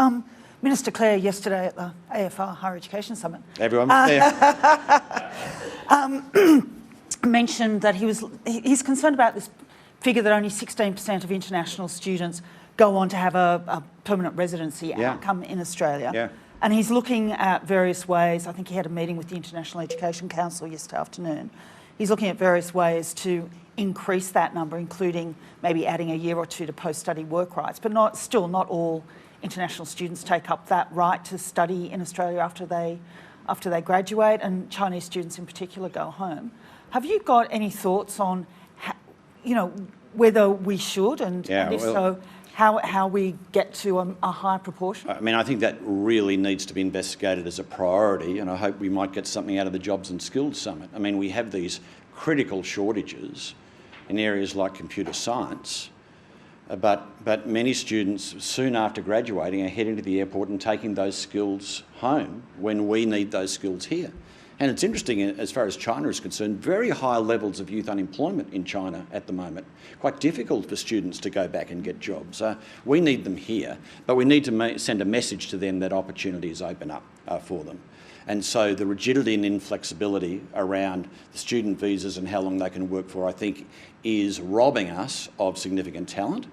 Minister Clare yesterday at the AFR Higher Education Summit. Everyone was there. Mentioned that he's concerned about this figure that only 16% of international students go on to have a permanent residency outcome in Australia. Yeah. And he's looking at various ways. I think he had a meeting with the International Education Council yesterday afternoon. He's looking at various ways to increase that number, including maybe adding a year or two to post-study work rights. But not all international students take up that right to study in Australia after they graduate, and Chinese students in particular go home. Have you got any thoughts on, whether we should, and if so, how we get to a high proportion? I mean, I think that really needs to be investigated as a priority, and I hope we might get something out of the Jobs and Skills Summit. I mean, we have these critical shortages in areas like computer science, but many students soon after graduating are heading to the airport and taking those skills home when we need those skills here. And it's interesting, as far as China is concerned, very high levels of youth unemployment in China at the moment. Quite difficult for students to go back and get jobs. We need them here, but we need to send a message to them that opportunities open up for them. And so the rigidity and inflexibility around the student visas and how long they can work for, I think, is robbing us of significant talent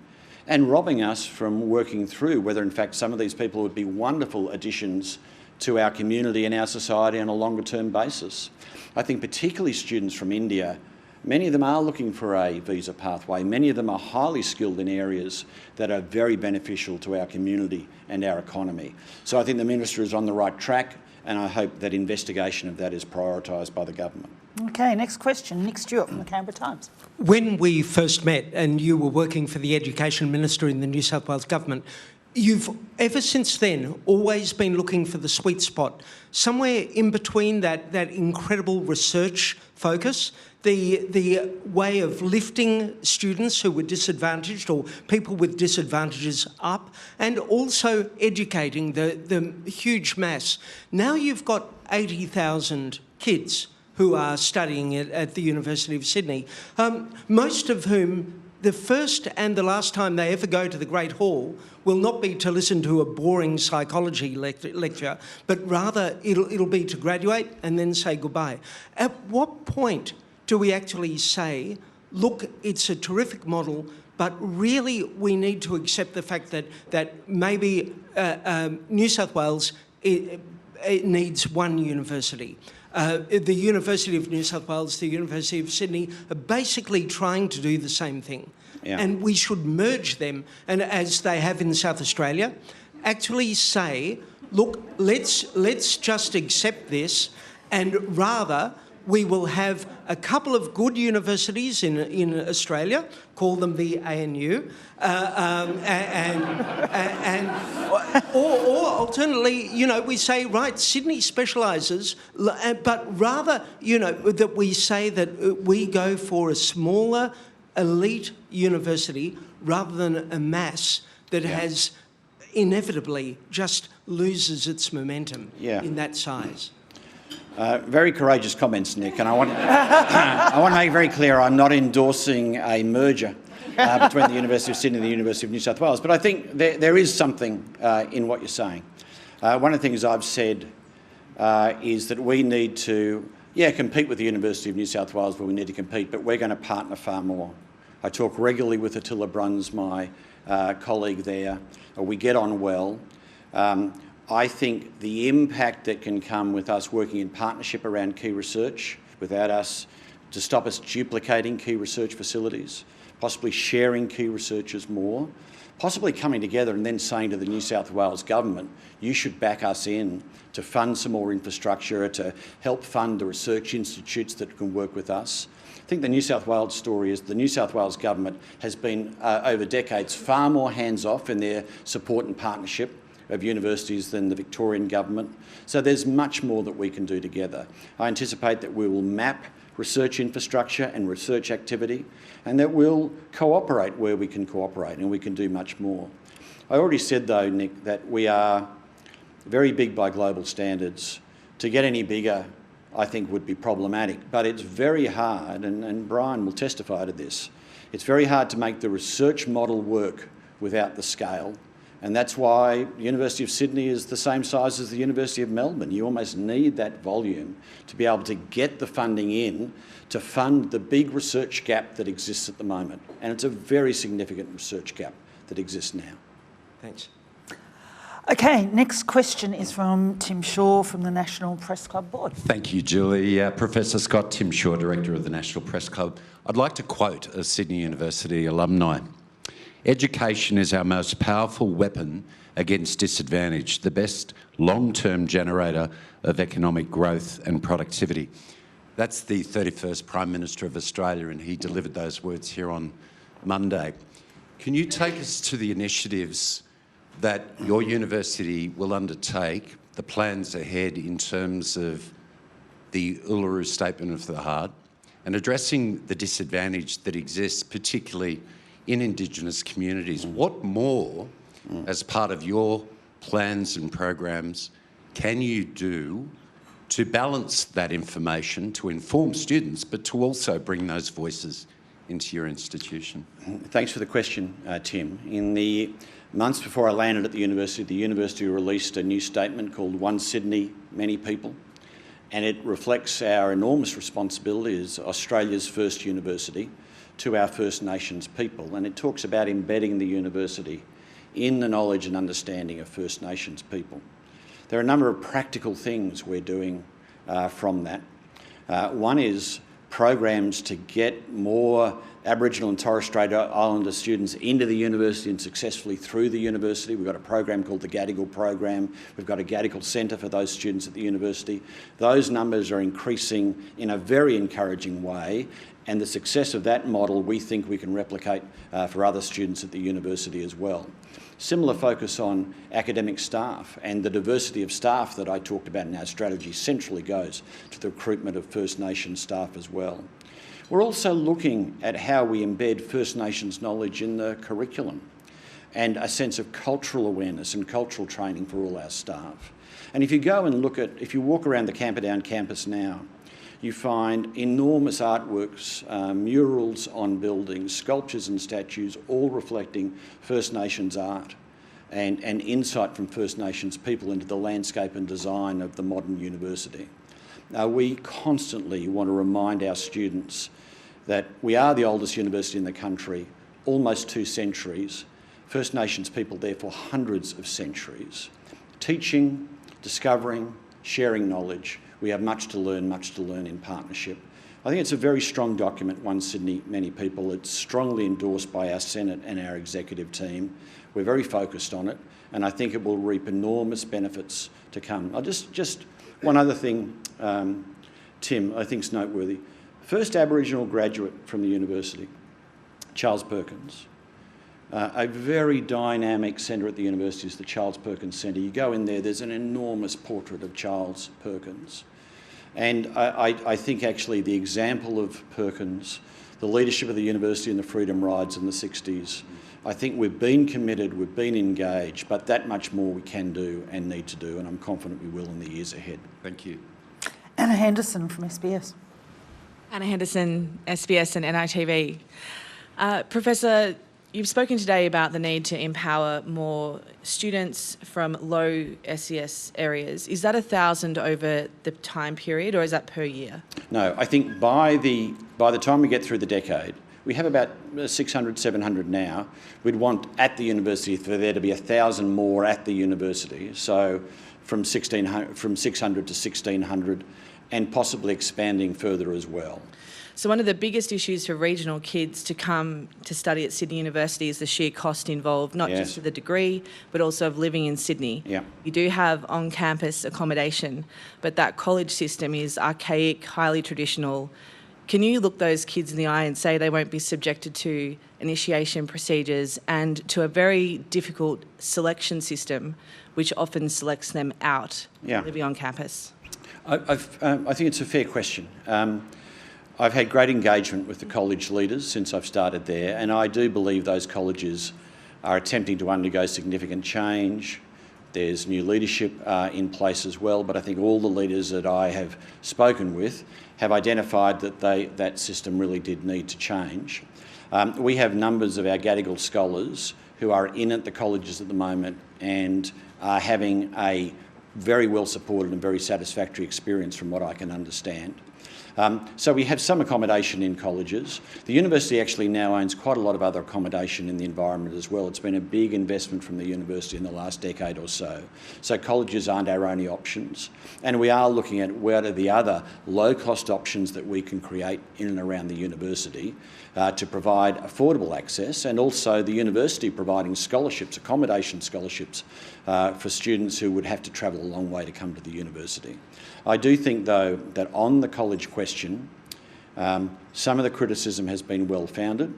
and robbing us from working through whether, in fact, some of these people would be wonderful additions to our community and our society on a longer term basis. I think particularly students from India, many of them are looking for a visa pathway. Many of them are highly skilled in areas that are very beneficial to our community and our economy. So I think the Minister is on the right track, and I hope that investigation of that is prioritised by the government. Okay, next question. Nick Stewart from the Canberra Times. When we first met and you were working for the Education Minister in the New South Wales Government, you've, ever since then, always been looking for the sweet spot, somewhere in between that incredible research focus, the way of lifting students who were disadvantaged or people with disadvantages up, and also educating the huge mass. Now you've got 80,000 kids who are studying at the University of Sydney, most of whom the first and the last time they ever go to the Great Hall will not be to listen to a boring psychology lecture, but rather it'll be to graduate and then say goodbye. At what point do we actually say, look, it's a terrific model, but really we need to accept the fact that maybe New South Wales it needs one university? The University of New South Wales, the University of Sydney are basically trying to do the same thing. Yeah. And we should merge them, and as they have in South Australia, actually say, look, let's just accept this, and rather we will have a couple of good universities in Australia, call them the ANU, or alternatively, we say, right, Sydney specialises, but rather, that we say that we go for a smaller elite university rather than a mass that has inevitably just loses its momentum in that size. Very courageous comments, Nick, and I want to make very clear I'm not endorsing a merger between the University of Sydney and the University of New South Wales, but I think there is something in what you're saying. One of the things I've said is that we need to, compete with the University of New South Wales where we need to compete, but we're going to partner far more. I talk regularly with Attila Bruns, my colleague there. We get on well. I think the impact that can come with us working in partnership around key research, without us, to stop us duplicating key research facilities, possibly sharing key researchers more, possibly coming together and then saying to the New South Wales government, you should back us in to fund some more infrastructure, to help fund the research institutes that can work with us. I think the New South Wales story is the New South Wales government has been, over decades, far more hands-off in their support and partnership of universities than the Victorian government. So there's much more that we can do together. I anticipate that we will map research infrastructure and research activity, and that we'll cooperate where we can cooperate, and we can do much more. I already said, though, Nick, that we are very big by global standards. To get any bigger, I think, would be problematic, but it's very hard, and Brian will testify to this, it's very hard to make the research model work without the scale. And that's why the University of Sydney is the same size as the University of Melbourne. You almost need that volume to be able to get the funding in to fund the big research gap that exists at the moment. And it's a very significant research gap that exists now. Thanks. Okay, next question is from Tim Shaw from the National Press Club Board. Thank you, Julie. Professor Scott, Tim Shaw, Director of the National Press Club. I'd like to quote a Sydney University alumni. Education is our most powerful weapon against disadvantage, the best long-term generator of economic growth and productivity. That's the 31st Prime Minister of Australia, and he delivered those words here on Monday. Can you take us to the initiatives that your university will undertake, the plans ahead in terms of the Uluru Statement of the Heart, and addressing the disadvantage that exists, particularly in Indigenous communities? What more, as part of your plans and programs, can you do to balance that information, to inform students, but to also bring those voices into your institution? Thanks for the question, Tim. In the months before I landed at the university released a new statement called One Sydney, Many People, and it reflects our enormous responsibility as Australia's first university to our First Nations people, and it talks about embedding the university in the knowledge and understanding of First Nations people. There are a number of practical things we're doing from that. One is programs to get more Aboriginal and Torres Strait Islander students into the university and successfully through the university. We've got a program called the Gadigal program. We've got a Gadigal centre for those students at the university. Those numbers are increasing in a very encouraging way, and the success of that model we think we can replicate for other students at the university as well. Similar focus on academic staff, and the diversity of staff that I talked about in our strategy centrally goes to the recruitment of First Nations staff as well. We're also looking at how we embed First Nations knowledge in the curriculum and a sense of cultural awareness and cultural training for all our staff. And if you go and if you walk around the Camperdown campus now, you find enormous artworks, murals on buildings, sculptures and statues, all reflecting First Nations art and insight from First Nations people into the landscape and design of the modern university. Now, we constantly want to remind our students that we are the oldest university in the country, almost 2 centuries, First Nations people there for hundreds of centuries. Teaching, discovering, sharing knowledge. We have much to learn in partnership. I think it's a very strong document, One Sydney, Many People. It's strongly endorsed by our Senate and our executive team. We're very focused on it, and I think it will reap enormous benefits to come. I'll just one other thing, Tim, I think is noteworthy. First Aboriginal graduate from the university, Charles Perkins. A very dynamic centre at the university is the Charles Perkins Centre. You go in there, there's an enormous portrait of Charles Perkins. And I think actually the example of Perkins, the leadership of the university in the Freedom Rides in the 60s, I think we've been committed, we've been engaged, but that much more we can do and need to do, and I'm confident we will in the years ahead. Thank you. Anna Henderson from SBS. Anna Henderson, SBS and NITV. Professor, you've spoken today about the need to empower more students from low SES areas. Is that 1,000 over the time period, or is that per year? No, I think by the time we get through the decade, we have about 600, 700 now. We'd want at the university for there to be 1,000 more at the university. So from 600 to 1,600, and possibly expanding further as well. So one of the biggest issues for regional kids to come to study at Sydney University is the sheer cost involved, not just for the degree, but also of living in Sydney. Yeah. You do have on-campus accommodation, but that college system is archaic, highly traditional. Can you look those kids in the eye and say they won't be subjected to initiation procedures and to a very difficult selection system, which often selects them out living on campus? I think it's a fair question. I've had great engagement with the college leaders since I've started there, and I do believe those colleges are attempting to undergo significant change. There's new leadership in place as well, but I think all the leaders that I have spoken with have identified that that system really did need to change. We have numbers of our Gadigal scholars who are in at the colleges at the moment and are having a very well supported and very satisfactory experience from what I can understand. So we have some accommodation in colleges. The university actually now owns quite a lot of other accommodation in the environment as well. It's been a big investment from the university in the last decade or so. So colleges aren't our only options. And we are looking at what are the other low-cost options that we can create in and around the university to provide affordable access, and also the university providing scholarships, accommodation scholarships for students who would have to travel a long way to come to the university. I do think, though, that on the college question, some of the criticism has been well-founded.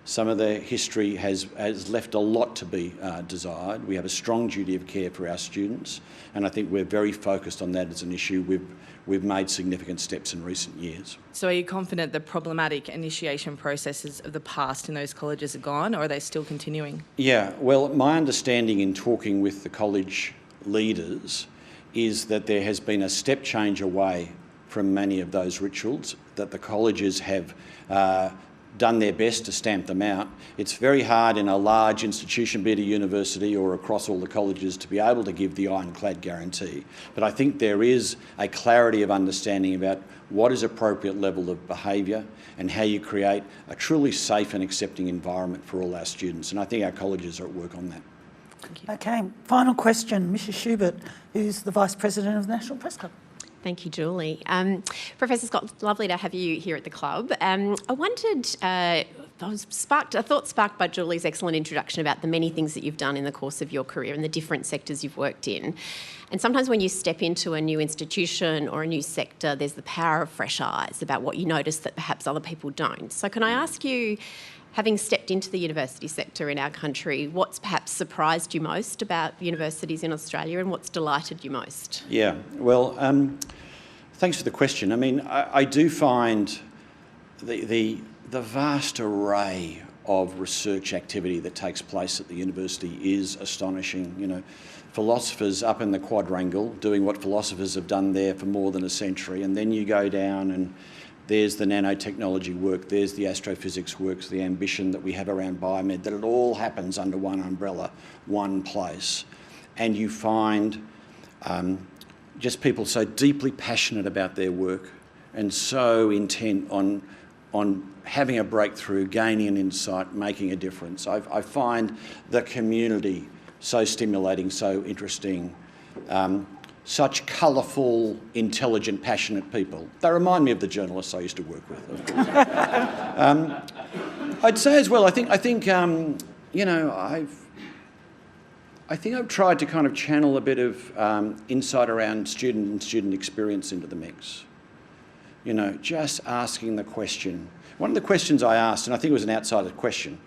Some of the history has left a lot to be desired. We have a strong duty of care for our students, and I think we're very focused on that as an issue. We've made significant steps in recent years. So are you confident the problematic initiation processes of the past in those colleges are gone, or are they still continuing? Yeah, well, my understanding in talking with the college leaders is that there has been a step change away from many of those rituals, that the colleges have done their best to stamp them out. It's very hard in a large institution, be it a university or across all the colleges, to be able to give the ironclad guarantee. But I think there is a clarity of understanding about what is appropriate level of behaviour and how you create a truly safe and accepting environment for all our students. And I think our colleges are at work on that. Okay, final question, Mrs. Schubert, who's the Vice President of the National Press Club. Thank you, Julie. Professor Scott, lovely to have you here at the club. I wondered, a thought sparked by Julie's excellent introduction about the many things that you've done in the course of your career and the different sectors you've worked in. And sometimes when you step into a new institution or a new sector, there's the power of fresh eyes about what you notice that perhaps other people don't. So can I ask you, having stepped into the university sector in our country, what's perhaps surprised you most about universities in Australia and what's delighted you most? Yeah, well, thanks for the question. I mean, I do find the vast array of research activity that takes place at the university is astonishing. You know, philosophers up in the quadrangle doing what philosophers have done there for more than a century, and then you go down and there's the nanotechnology work, there's the astrophysics works, the ambition that we have around biomed, that it all happens under one umbrella, one place. And you find just people so deeply passionate about their work and so intent on having a breakthrough, gaining an insight, making a difference. I find the community so stimulating, so interesting. Such colourful, intelligent, passionate people. They remind me of the journalists I used to work with, of course. I'd say as well, I think you know, I've tried to kind of channel a bit of insight around student and student experience into the mix. You know, just asking the question. One of the questions I asked, and I think it was an outsider question,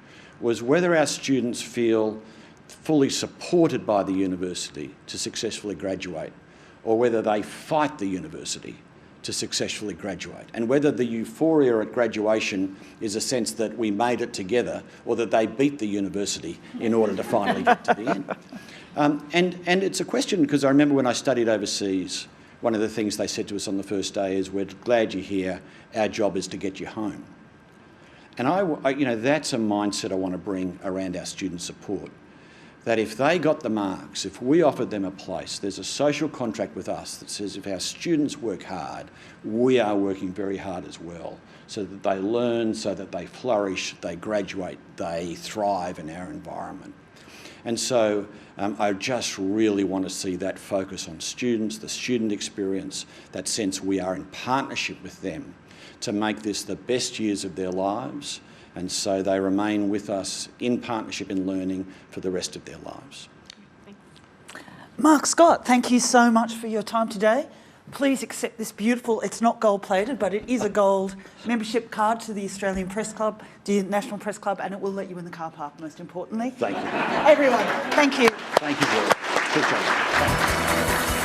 was whether our students feel fully supported by the university to successfully graduate, or whether they fight the university to successfully graduate, and whether the euphoria at graduation is a sense that we made it together, or that they beat the university in order to finally get to the end. And it's a question, because I remember when I studied overseas, one of the things they said to us on the first day is, "We're glad you're here, our job is to get you home." And you know, that's a mindset I want to bring around our student support. That if they got the marks, if we offered them a place, there's a social contract with us that says if our students work hard, we are working very hard as well, so that they learn, so that they flourish, they graduate, they thrive in our environment. And so I just really want to see that focus on students, the student experience, that sense we are in partnership with them to make this the best years of their lives, and so they remain with us in partnership in learning for the rest of their lives. Mark Scott, thank you so much for your time today. Please accept this beautiful, it's not gold-plated, but it is a gold membership card to the Australian Press Club, the National Press Club, and it will let you in the car park, most importantly. Thank you. Everyone, thank you. Thank you, Julie. Appreciate it. Thank you.